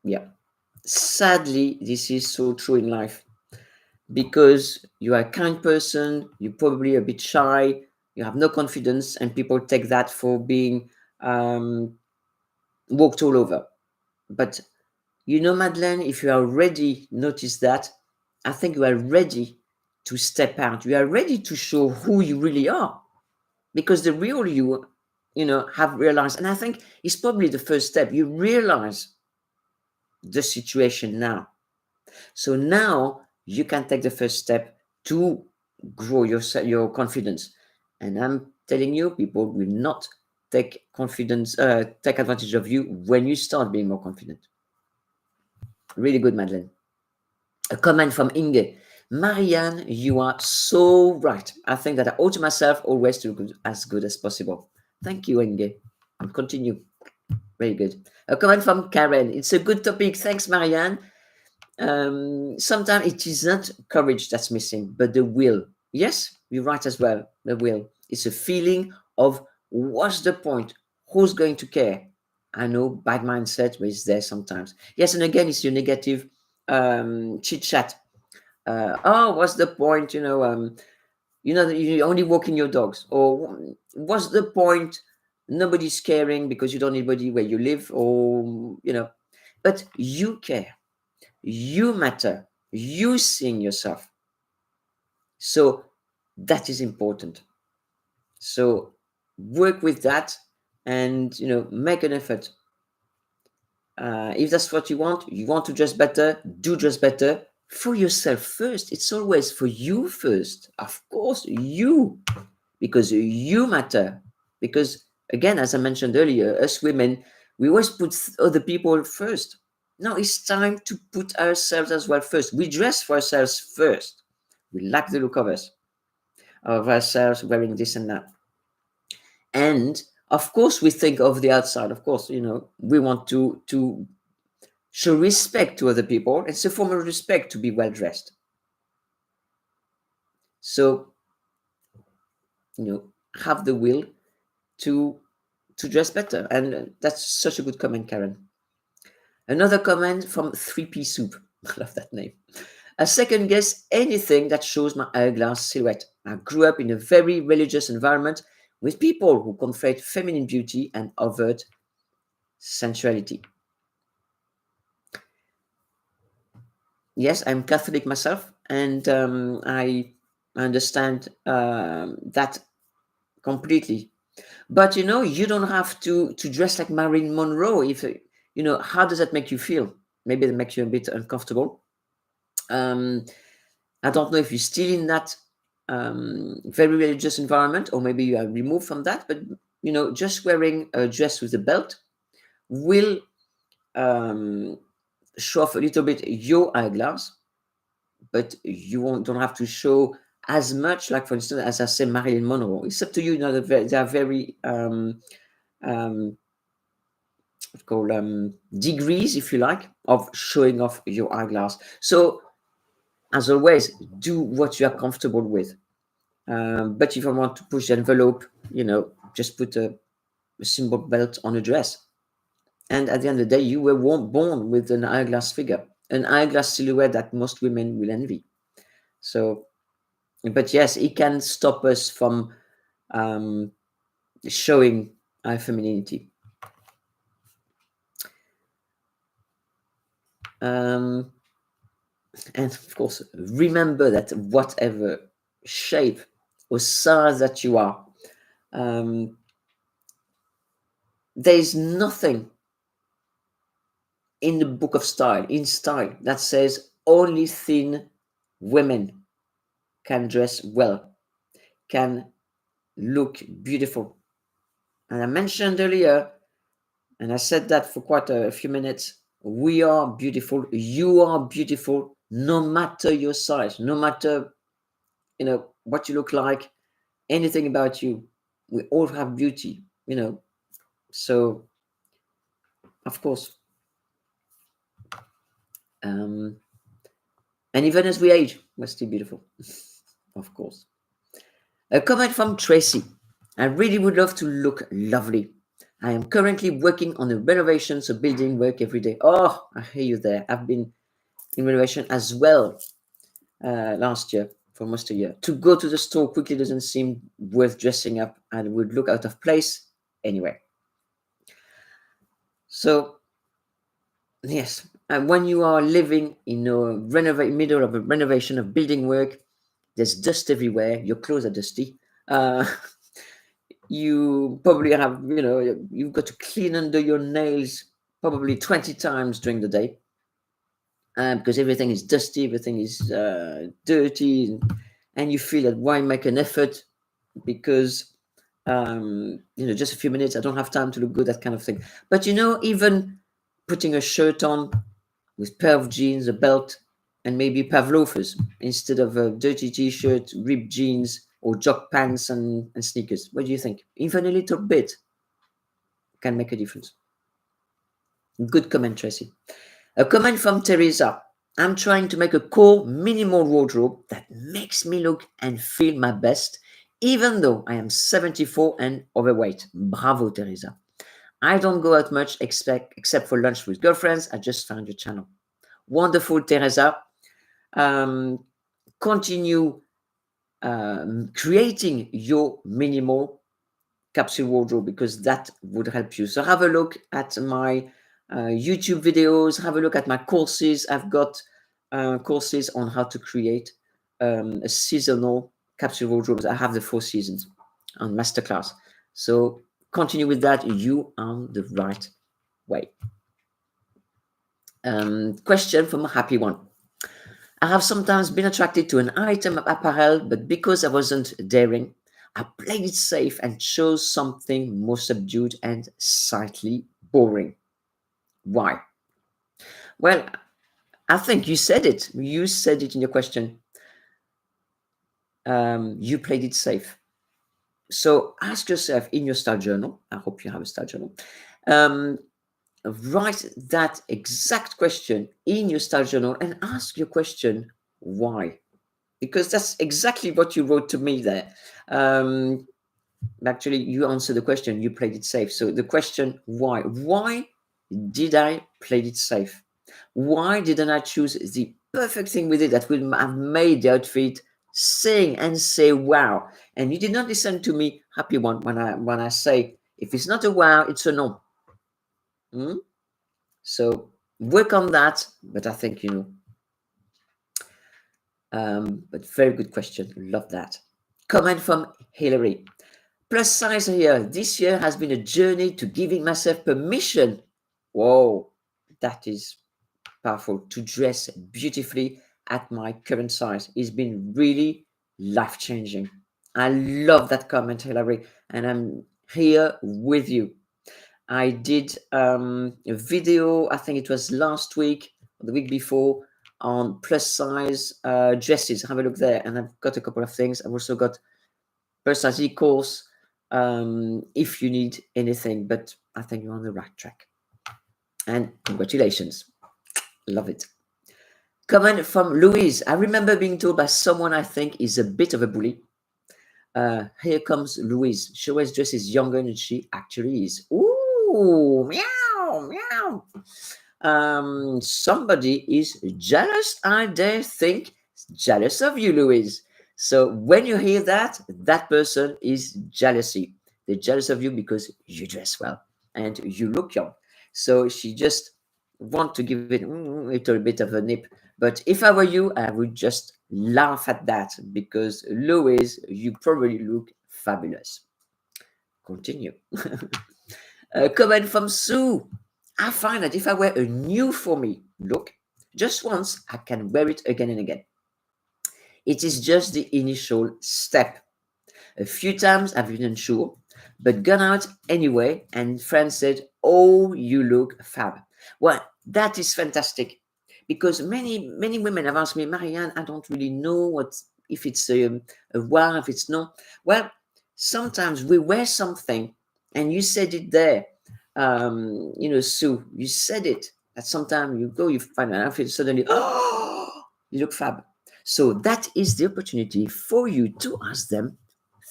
Yeah. Sadly, this is so true in life, because you are a kind person, you're probably a bit shy, you have no confidence, and people take that for being walked all over. But Madeleine, if you are ready, notice that, I think you are ready to step out. You are ready to show who you really are, because the real you, have realized, and I think it's probably the first step. You realize the situation now. So now you can take the first step to grow your confidence. And I'm telling you, people will not take advantage of you when you start being more confident. Really good, Madeleine. A comment from Inge. Marianne, you are so right. I think that I owe to myself always to look as good as possible. Thank you, Inge. And continue. Very good. A comment from Karen. It's a good topic. Thanks, Marianne. Sometimes it is not courage that's missing, but the will. Yes, you're right as well. The will. It's a feeling of what's the point? Who's going to care? I know, bad mindset, but it's there sometimes. Yes, and again, it's your negative chit chat. What's the point? You're only walking your dogs, or what's the point? Nobody's caring because you don't need anybody where you live, or but you care. You matter. You seeing yourself. So that is important. So work with that, and make an effort. If that's what you want to dress better, do dress better for yourself first. It's always for you first. Of course, you, because you matter. Because again, as I mentioned earlier, us women, we always put other people first. Now it's time to put ourselves as well first. We dress for ourselves first. We like the look of ourselves wearing this and that. And of course, we think of the outside. Of course, we want to show respect to other people. It's a form of respect to be well dressed. So, have the will to dress better. And that's such a good comment, Karen. Another comment from 3P Soup. I love that name. A second guess, anything that shows my eyeglass silhouette. I grew up in a very religious environment with people who conflate feminine beauty and overt sensuality. Yes, I'm Catholic myself, and I understand that completely. But you don't have to dress like Marilyn Monroe. If how does that make you feel? Maybe it makes you a bit uncomfortable. I don't know if you're still in that very religious environment, or maybe you are removed from that. But just wearing a dress with a belt will show off a little bit your eyeglass, but you don't have to show as much. Like, for instance, as I said, Marilyn Monroe. It's up to you. They are very degrees, if you like, of showing off your eyeglass. So, as always, do what you are comfortable with. But if I want to push the envelope, just put a symbol belt on a dress. And at the end of the day, you were born with an eyeglass figure, an eyeglass silhouette that most women will envy. So, but yes, it can stop us from showing our femininity. And of course, remember that whatever shape or size that you are, there is nothing in the book of style, that says only thin women can dress well, can look beautiful. And I mentioned earlier, and I said that for quite a few minutes, we are beautiful. You are beautiful, no matter your size, no matter, what you look like, anything about you. We all have beauty, So, of course. And even as we age, we're still beautiful, of course. A comment from Tracy. I really would love to look lovely. I am currently working on a renovation, so building work every day. Oh, I hear you there. I've been in renovation as well last year for almost a year. To go to the store quickly doesn't seem worth dressing up and would look out of place anyway. So, yes, and when you are living in a middle of a renovation of building work, there's dust everywhere. Your clothes are dusty. You probably have, you've got to clean under your nails probably 20 times during the day because everything is dusty, everything is dirty, and you feel that why make an effort because, just a few minutes, I don't have time to look good, that kind of thing. But, even putting a shirt on with a pair of jeans, a belt, and maybe a pair of loafers instead of a dirty t-shirt, ripped jeans, or jog pants and sneakers. What do you think? Even a little bit can make a difference. Good comment, Tracy. A comment from Teresa. I'm trying to make a core minimal wardrobe that makes me look and feel my best, even though I am 74 and overweight. Bravo, Teresa. I don't go out much except for lunch with girlfriends. I just found your channel. Wonderful, Teresa. Continue creating your minimal capsule wardrobe because that would help you. So have a look at my YouTube videos, have a look at my courses. I've got courses on how to create a seasonal capsule wardrobe. I have the 4 seasons on masterclass. So continue with that. You are on the right way. Question from a happy one. I have sometimes been attracted to an item of apparel, but because I wasn't daring, I played it safe and chose something more subdued and slightly boring. Why? Well, I think you said it. You said it in your question. You played it safe. So ask yourself in your style journal. I hope you have a style journal. Write that exact question in your style journal and ask your question, why? Because that's exactly what you wrote to me there. Actually, you answered the question. You played it safe. So the question, why? Why did I play it safe? Why didn't I choose the perfect thing with it that would have made the outfit sing and say wow? And you did not listen to me, happy one, when I say if it's not a wow, it's a no. Hmm? So work on that. But I think but very good question. Love that. Comment from Hillary. Plus size here. This year has been a journey to giving myself permission. Whoa, that is powerful, to dress beautifully at my current size. It's been really life changing. I love that comment, Hillary, and I'm here with you. I did a video, I think it was last week or the week before, on plus size dresses. Have a look there, and I've got a couple of things. I've also got personality course if you need anything, but I think you're on the right track. And congratulations. Love it. Comment from Louise. I remember being told by someone I think is a bit of a bully. Here comes Louise. She always dresses younger than she actually is. Ooh, meow, meow. Somebody is jealous, I dare think, jealous of you, Louise. So when you hear that, that person is jealousy. They're jealous of you because you dress well and you look young. So she just want to give it a little bit of a nip. But if I were you, I would just laugh at that because Louise, you probably look fabulous. Continue. A comment from Sue. I find that if I wear a new for me look, just once, I can wear it again and again. It is just the initial step. A few times I've been unsure, but gone out anyway, and friends said, "Oh, you look fab." Well, that is fantastic because many women have asked me, Marianne, I don't really know what if it's a wow, if it's no. Well, sometimes we wear something, and you said it there, Sue, you said it. That sometimes you go, you find an outfit, suddenly, oh, you look fab. So that is the opportunity for you to ask them,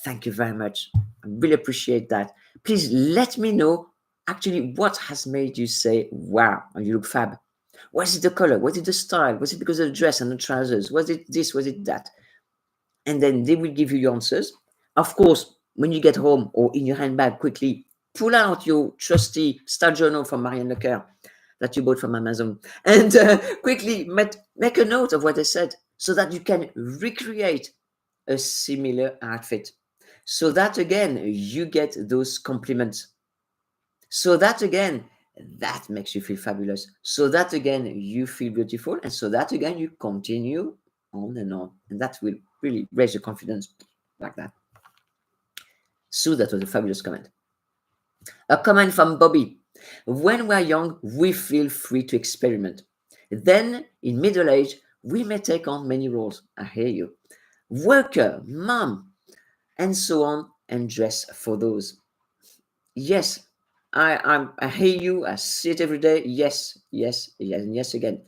thank you very much. I really appreciate that. Please let me know actually what has made you say, wow, you look fab. Was it the color? Was it the style? Was it because of the dress and the trousers? Was it this? Was it that? And then they will give you your answers. Of course, when you get home or in your handbag, quickly pull out your trusty style journal from Marianne Lecoeur that you bought from Amazon and quickly make a note of what they said so that you can recreate a similar outfit. So that again, you get those compliments. So that again, that makes you feel fabulous. So that again, you feel beautiful. And so that again, you continue on and on. And that will really raise your confidence like that. So that was a fabulous comment. A comment from Bobby. When we're young, we feel free to experiment. Then, in middle age, we may take on many roles. I hear you. Worker, mom, and so on, and dress for those. Yes, I hear you. I see it every day. Yes, yes, yes, and yes again.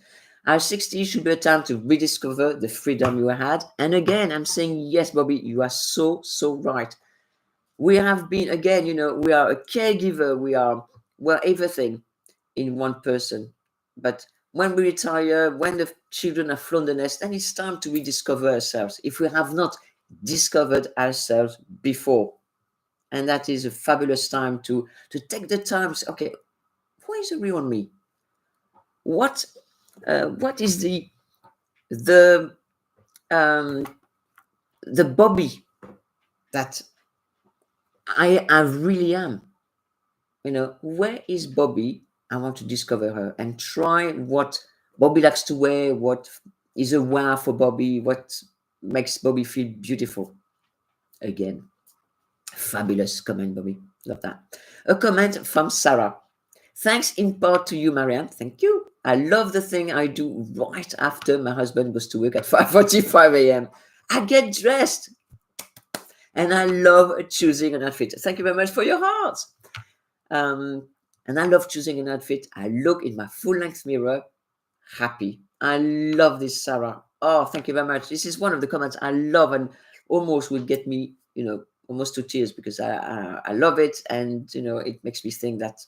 Our 60 should be a time to rediscover the freedom you had. And again, I'm saying yes, Bobby, you are so right. We have been again, we are a caregiver. We're everything in one person. But when we retire, when the children have flown the nest, then it's time to rediscover ourselves. If we have not discovered ourselves before. And that is a fabulous time to take the time to say, okay, who is the real me? What is the Bobby that I really am? Where is Bobby? I want to discover her and try what Bobby likes to wear, what is a wow for Bobby, what makes Bobby feel beautiful. Again, fabulous comment, Bobby. Love that. A comment from Sarah. Thanks in part to you, Marianne. Thank you. I love the thing I do right after my husband goes to work at 5:45 a.m. I get dressed and I love choosing an outfit. Thank you very much for your heart. And I love choosing an outfit. I look in my full-length mirror, happy. I love this, Sarah. Oh, thank you very much. This is one of the comments I love and almost will get me, almost to tears because I love it, and it makes me think that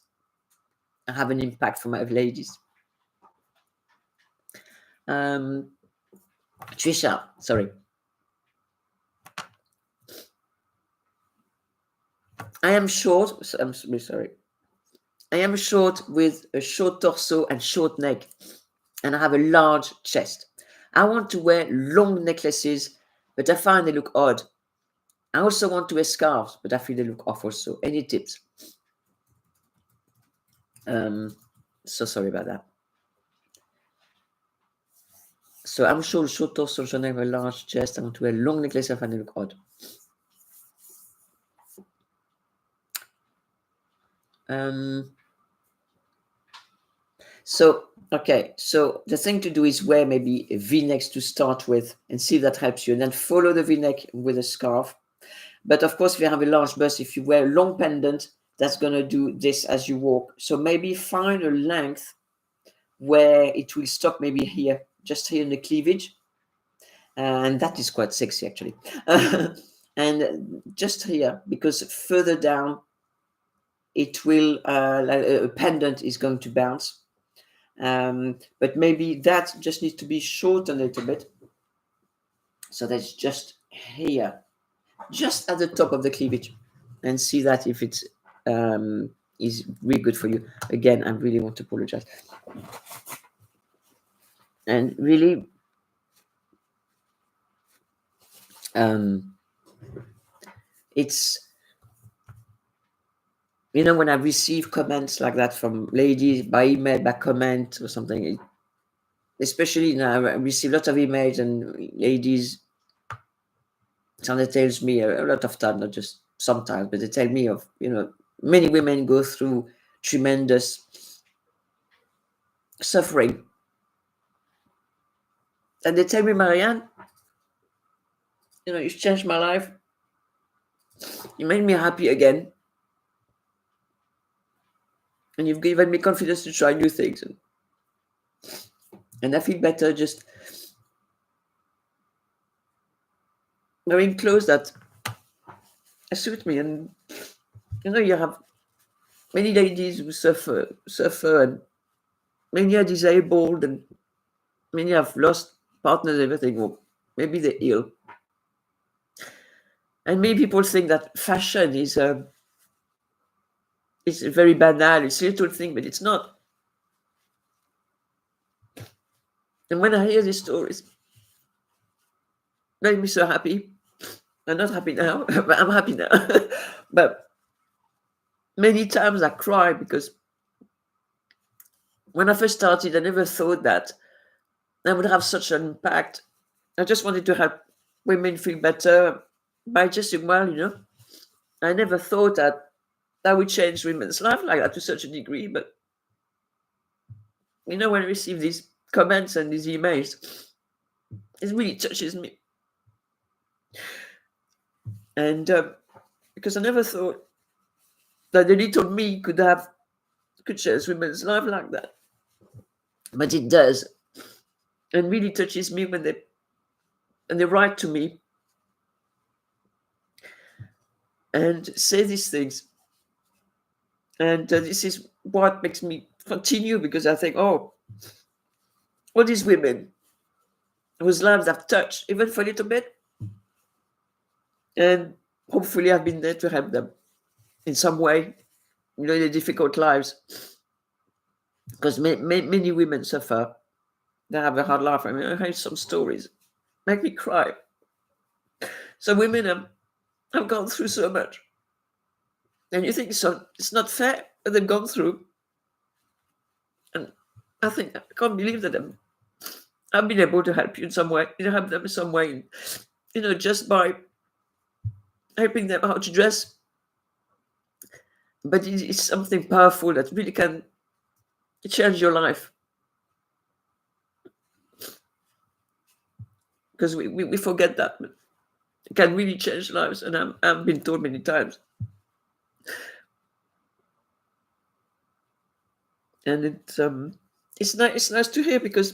I have an impact for my ladies. Trisha, sorry. I am short. I'm sorry. I am short with a short torso and short neck, and I have a large chest. I want to wear long necklaces, but I find they look odd. I also want to wear scarves, but I feel they look off also. Any tips? So sorry about that. So I'm short torso, short neck, a large chest. I want to wear long necklaces. I find they look odd. So the thing to do is wear maybe a V-neck to start with and see if that helps you, and then follow the V-neck with a scarf. But of course, if you have a large bust, if you wear a long pendant, that's going to do this as you walk. So maybe find a length where it will stop maybe here, just here in the cleavage. And that is quite sexy, actually. And just here, because further down, it will, like a pendant is going to bounce. But maybe that just needs to be shortened a little bit. So that's just here, just at the top of the cleavage, and see that if it's is really good for you. Again, I really want to apologize. And really, it's, when I receive comments like that from ladies by email, by comment or something, especially now I receive lots of emails and ladies, somebody tells me a lot of time, not just sometimes, but they tell me of, many women go through tremendous suffering. And they tell me, Marianne, you've changed my life. You made me happy again. And you've given me confidence to try new things. And I feel better just wearing clothes that suit me. And, you have many ladies who suffer, and many are disabled, and many have lost partners, everything, or maybe they're ill. And many people think that fashion is it's very banal, it's a little thing, but it's not. And when I hear these stories, it makes me so happy. I'm not happy now, but I'm happy now. But many times I cry because when I first started, I never thought that I would have such an impact. I just wanted to help women feel better by just doing well, I never thought that would change women's life like that to such a degree. But, when I receive these comments and these emails, it really touches me. And because I never thought that the little me could change women's life like that. But it does. And really touches me when they write to me and say these things. And this is what makes me continue, because I think, all these women whose lives I've touched, even for a little bit, and hopefully I've been there to help them in some way, in their difficult lives. Because many women suffer. They have a hard life. I heard some stories make me cry. So women have gone through so much. And you think, so it's not fair that they've gone through. And I think, I can't believe that I've been able to help you in some way, help them in some way, just by helping them how to dress. But it's something powerful that really can change your life. Because we forget that. It can really change lives, and I've been told many times. And it's nice to hear, because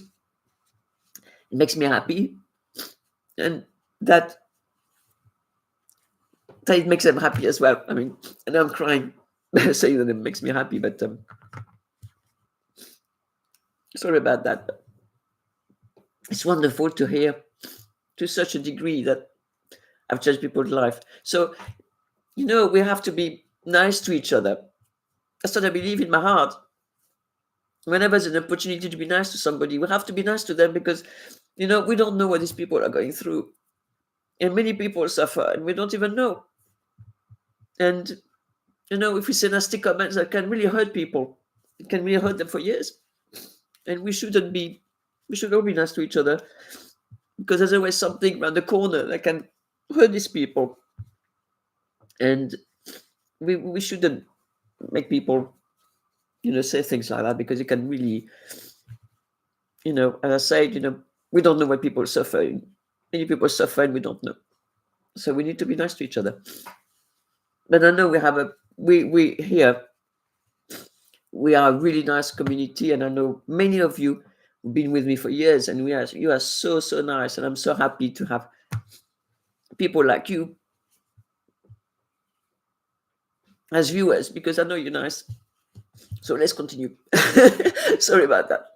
it makes me happy, and that that it makes them happy as well. I mean, and I'm crying saying that it makes me happy, but sorry about that. It's wonderful to hear to such a degree that I've changed people's life. So, we have to be nice to each other. That's what I believe in my heart. Whenever there's an opportunity to be nice to somebody, we have to be nice to them because, we don't know what these people are going through. And many people suffer and we don't even know. And, if we say nasty comments that can really hurt people, it can really hurt them for years. And we should all be nice to each other because there's always something around the corner that can hurt these people. And we shouldn't make people, say things like that because it can really, as I said, we don't know why people are suffering. Many people suffer and we don't know. So we need to be nice to each other. But I know we here, we are a really nice community, and I know many of you have been with me for years, and you are so, so nice, and I'm so happy to have people like you as viewers because I know you're nice. So let's continue. Sorry about that.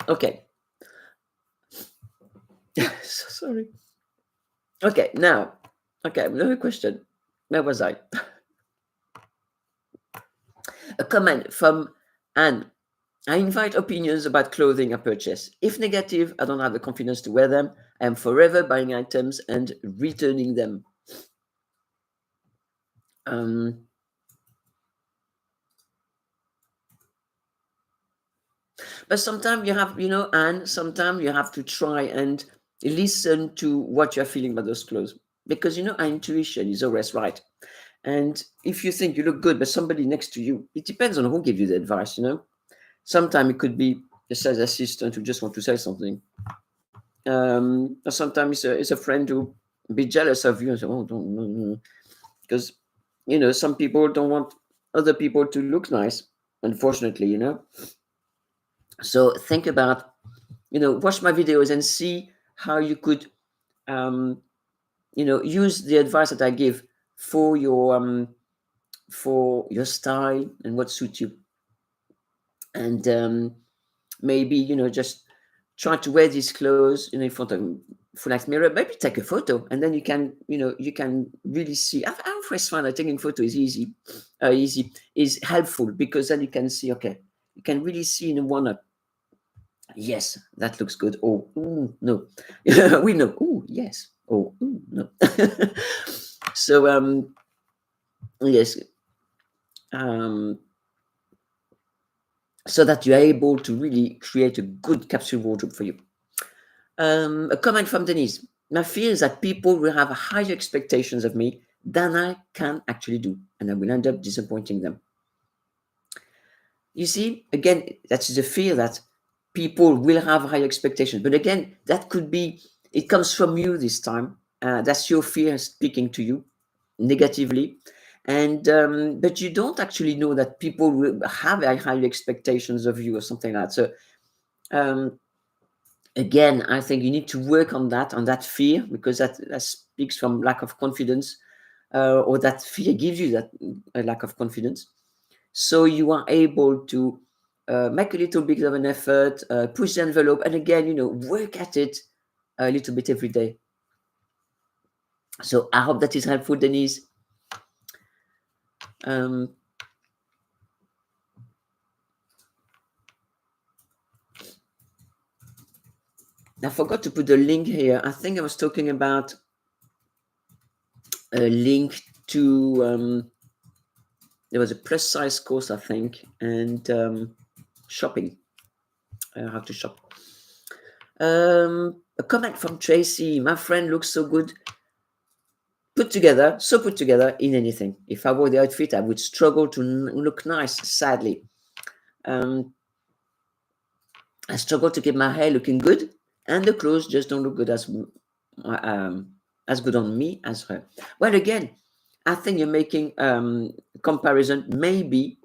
Okay. So sorry. Okay, now. Okay, another question. Where was I? A comment from Anne. I invite opinions about clothing I purchase. If negative, I don't have the confidence to wear them. I am forever buying items and returning them. But sometimes you have, Anne, sometimes you have to try and listen to what you're feeling about those clothes. Because, our intuition is always right. And if you think you look good, but somebody next to you, it depends on who gives you the advice, Sometimes it could be the sales assistant who just want to sell something. Or sometimes it's a friend who be jealous of you and say, oh, don't, no. Because, some people don't want other people to look nice, unfortunately, So think about, watch my videos and see how you could, use the advice that I give for your style and what suits you. And maybe, just try to wear these clothes, in front of a full-length mirror. Maybe take a photo, and then you can really see. I always find that taking photo is easy, is helpful because then you can see. Okay, you can really see in one. Yes, that looks good. Oh, no, we know. Oh, yes. Oh, no. So yes, so that you're able to really create a good capsule wardrobe for you. A comment from Denise. My fear is that people will have higher expectations of me than I can actually do, and I will end up disappointing them. You see, again, that's the fear that people will have high expectations. But again, that could be, it comes from you this time. That's your fear speaking to you negatively. And but you don't actually know that people will have high expectations of you or something like that. So again, I think you need to work on that fear, because that speaks from lack of confidence, or that fear gives you that lack of confidence. So you are able to make a little bit of an effort, push the envelope, and again, work at it a little bit every day. So I hope that is helpful, Denise. I forgot to put the link here. I think I was talking about a link to, there was a plus size course, I think, and shopping, how to shop. A comment from Tracy. My friend looks so good. Put together in anything. If I wore the outfit, I would struggle to look nice, sadly. I struggle to keep my hair looking good, and the clothes just don't look good as good on me as her. Well, again, I think you're making comparison. Maybe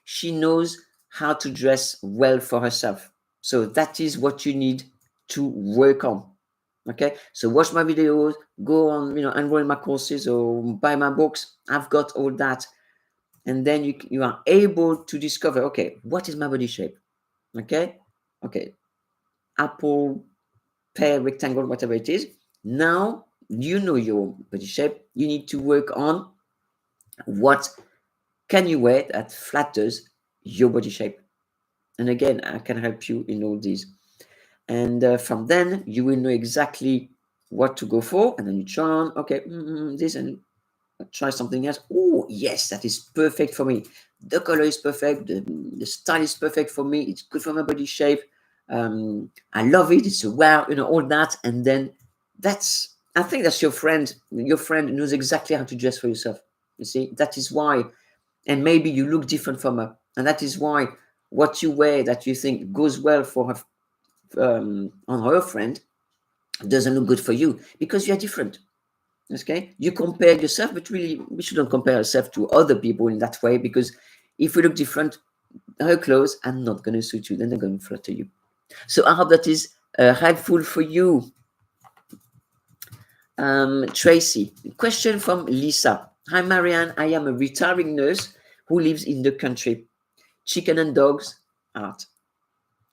she knows how to dress well for herself. So that is what you need to work on. Okay, so watch my videos, go on, enroll in my courses or buy my books. I've got all that. And then you are able to discover, okay, what is my body shape? Okay, apple, pear, rectangle, whatever it is. Now you know your body shape. You need to work on what can you wear that flatters your body shape. And again, I can help you in all these. And from then, you will know exactly what to go for. And then you try on, okay, this, and try something else. Oh, yes, that is perfect for me. The color is perfect. The style is perfect for me. It's good for my body shape. I love it. It's a wow, all that. And then I think that's your friend. Your friend knows exactly how to dress for yourself. You see, that is why. And maybe you look different from her. And that is why what you wear that you think goes well for her, on her friend, doesn't look good for you because you're different. Okay, you compare yourself, but really we shouldn't compare ourselves to other people in that way, because if we look different, her clothes are not going to suit you, then they're going to flatter you. So I hope that is helpful for you. Tracy, question from Lisa. Hi Marianne, I am a retiring nurse who lives in the country. Chicken and dogs, art.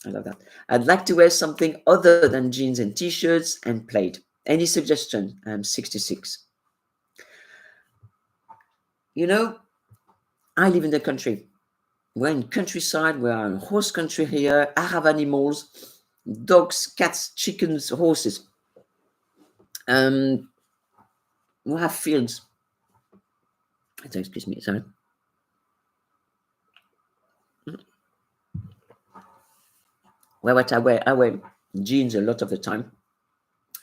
I love that. I'd like to wear something other than jeans and t-shirts and plaid. Any suggestion? I'm 66. I live in the country. We're in countryside. We're in horse country here. I have animals, dogs, cats, chickens, horses. We have fields. Excuse me, sorry. Well, what I wear jeans a lot of the time.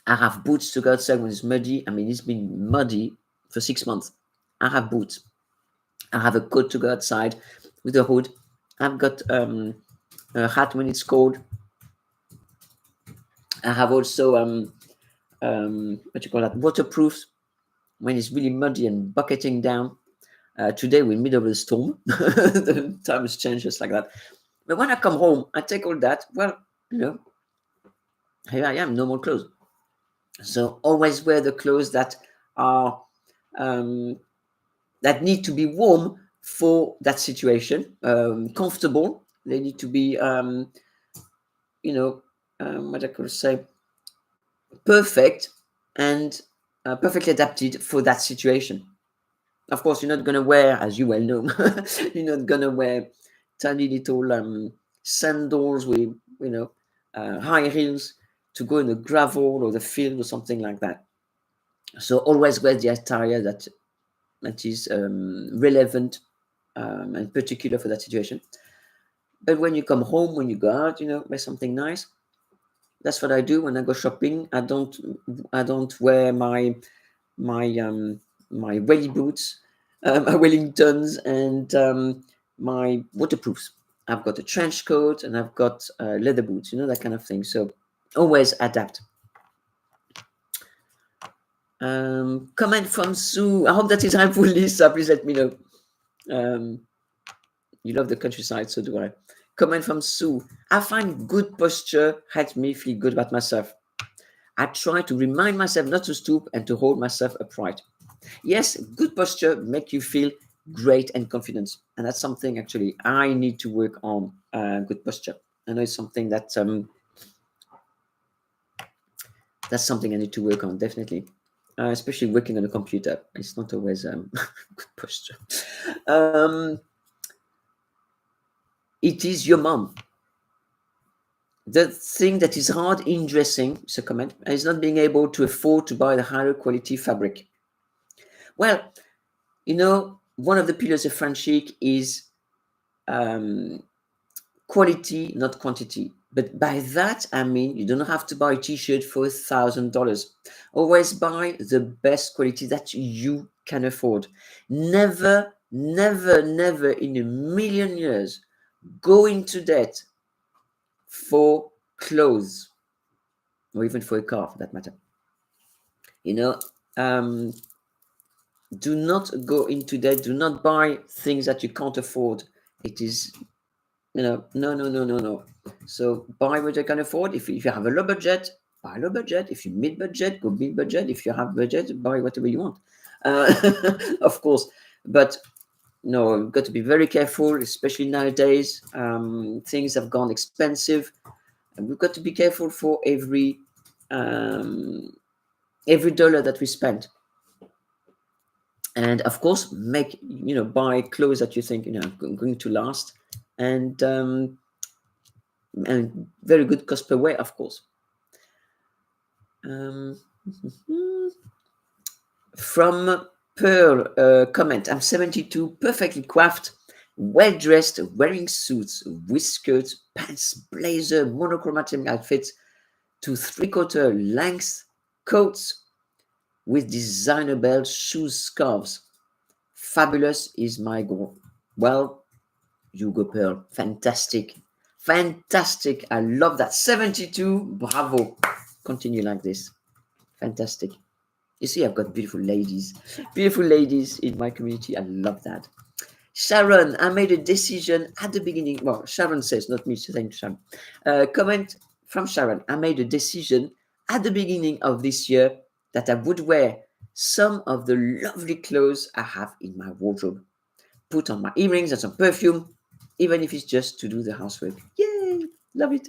I have boots to go outside when it's muddy. I mean, it's been muddy for 6 months. I have boots. I have a coat to go outside with a hood. I've got a hat when it's cold. I have also what you call that, waterproof when it's really muddy and bucketing down. Today we're in the middle of a storm. The time has changed just like that. But when I come home, I take all that. Well, here I am, no more clothes. So always wear the clothes that are that need to be warm for that situation, comfortable. They need to be, what I could say, perfect and perfectly adapted for that situation. Of course, you're not going to wear, as you well know, you're not going to wear tiny little sandals with, high heels to go in the gravel or the field or something like that. So always wear the attire that is relevant and particular for that situation. But when you come home, when you go out, wear something nice. That's what I do when I go shopping. I don't wear my welly boots, my Wellingtons, and my waterproofs. I've got a trench coat and I've got leather boots, that kind of thing. So always adapt. Comment from Sue. I hope that is helpful, Lisa. Please let me know. You love the countryside, so do I. Comment from Sue. I find good posture helps me feel good about myself. I try to remind myself not to stoop and to hold myself upright. Yes, good posture make you feel great and confident. And that's something actually I need to work on, good posture. I know it's something that that's something I need to work on, definitely. Especially working on a computer. It's not always good posture. It is your mom. The thing that is hard in dressing, is a comment, is not being able to afford to buy the higher quality fabric. Well, one of the pillars of French chic is quality, not quantity. But by that, I mean, you don't have to buy a t-shirt for $1,000. Always buy the best quality that you can afford. Never, never, never in a million years go into debt for clothes or even for a car for that matter. Do not go into debt. Do not buy things that you can't afford. It is, no. So buy what you can afford. If you have a low budget, buy low budget. If you mid budget, go mid budget. If you have budget, buy whatever you want. Of course, but no, you've got to be very careful, especially nowadays. Things have gone expensive, and we've got to be careful for every dollar that we spend. And of course, buy clothes that you think going to last, and very good cost per wear, of course. From Pearl, comment: I'm 72, perfectly coiffed, well dressed, wearing suits, whiskers, pants, blazer, monochromatic outfits, to 3/4 length coats with designer belts, shoes, scarves. Fabulous is my goal. Well, you go, Pearl. Fantastic. Fantastic. I love that. 72. Bravo. Continue like this. Fantastic. You see, I've got beautiful ladies in my community. I love that. Sharon, I made a decision at the beginning. Well, Sharon says, not me, thank you, Sharon. Comment from Sharon. I made a decision at the beginning of this year that I would wear some of the lovely clothes I have in my wardrobe. Put on my earrings and some perfume, even if it's just to do the housework. Yay! Love it.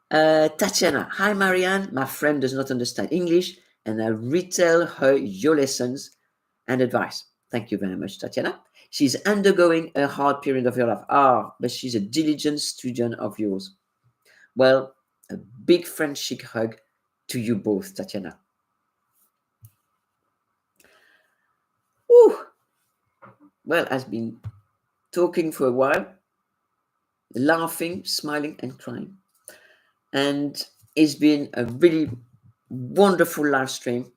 Tatiana, hi Marianne. My friend does not understand English, and I retell her your lessons and advice. Thank you very much, Tatiana. She's undergoing a hard period of her life. But she's a diligent student of yours. Well, a big friendship hug to you both, Tatiana. Woo. Well, I've been talking for a while, laughing, smiling, and crying. And it's been a really wonderful live stream.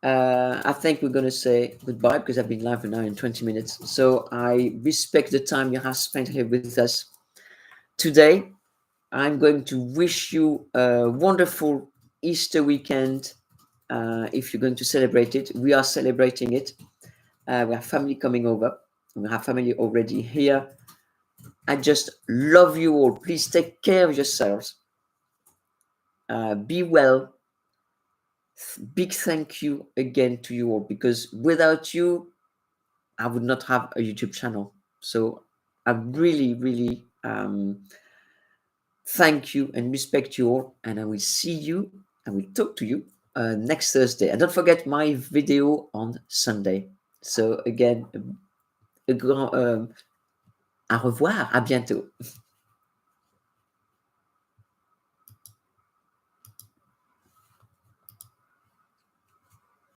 I think we're going to say goodbye because I've been live for now in 20 minutes. So I respect the time you have spent here with us today. I'm going to wish you a wonderful Easter weekend. If you're going to celebrate it, we are celebrating it. We have family coming over. We have family already here. I just love you all. Please take care of yourselves. Be well. Big thank you again to you all, because without you, I would not have a YouTube channel. So I really, really thank you and respect you all. And I will see you, I will talk to you next Thursday. And don't forget my video on Sunday. So again, au revoir, à bientôt.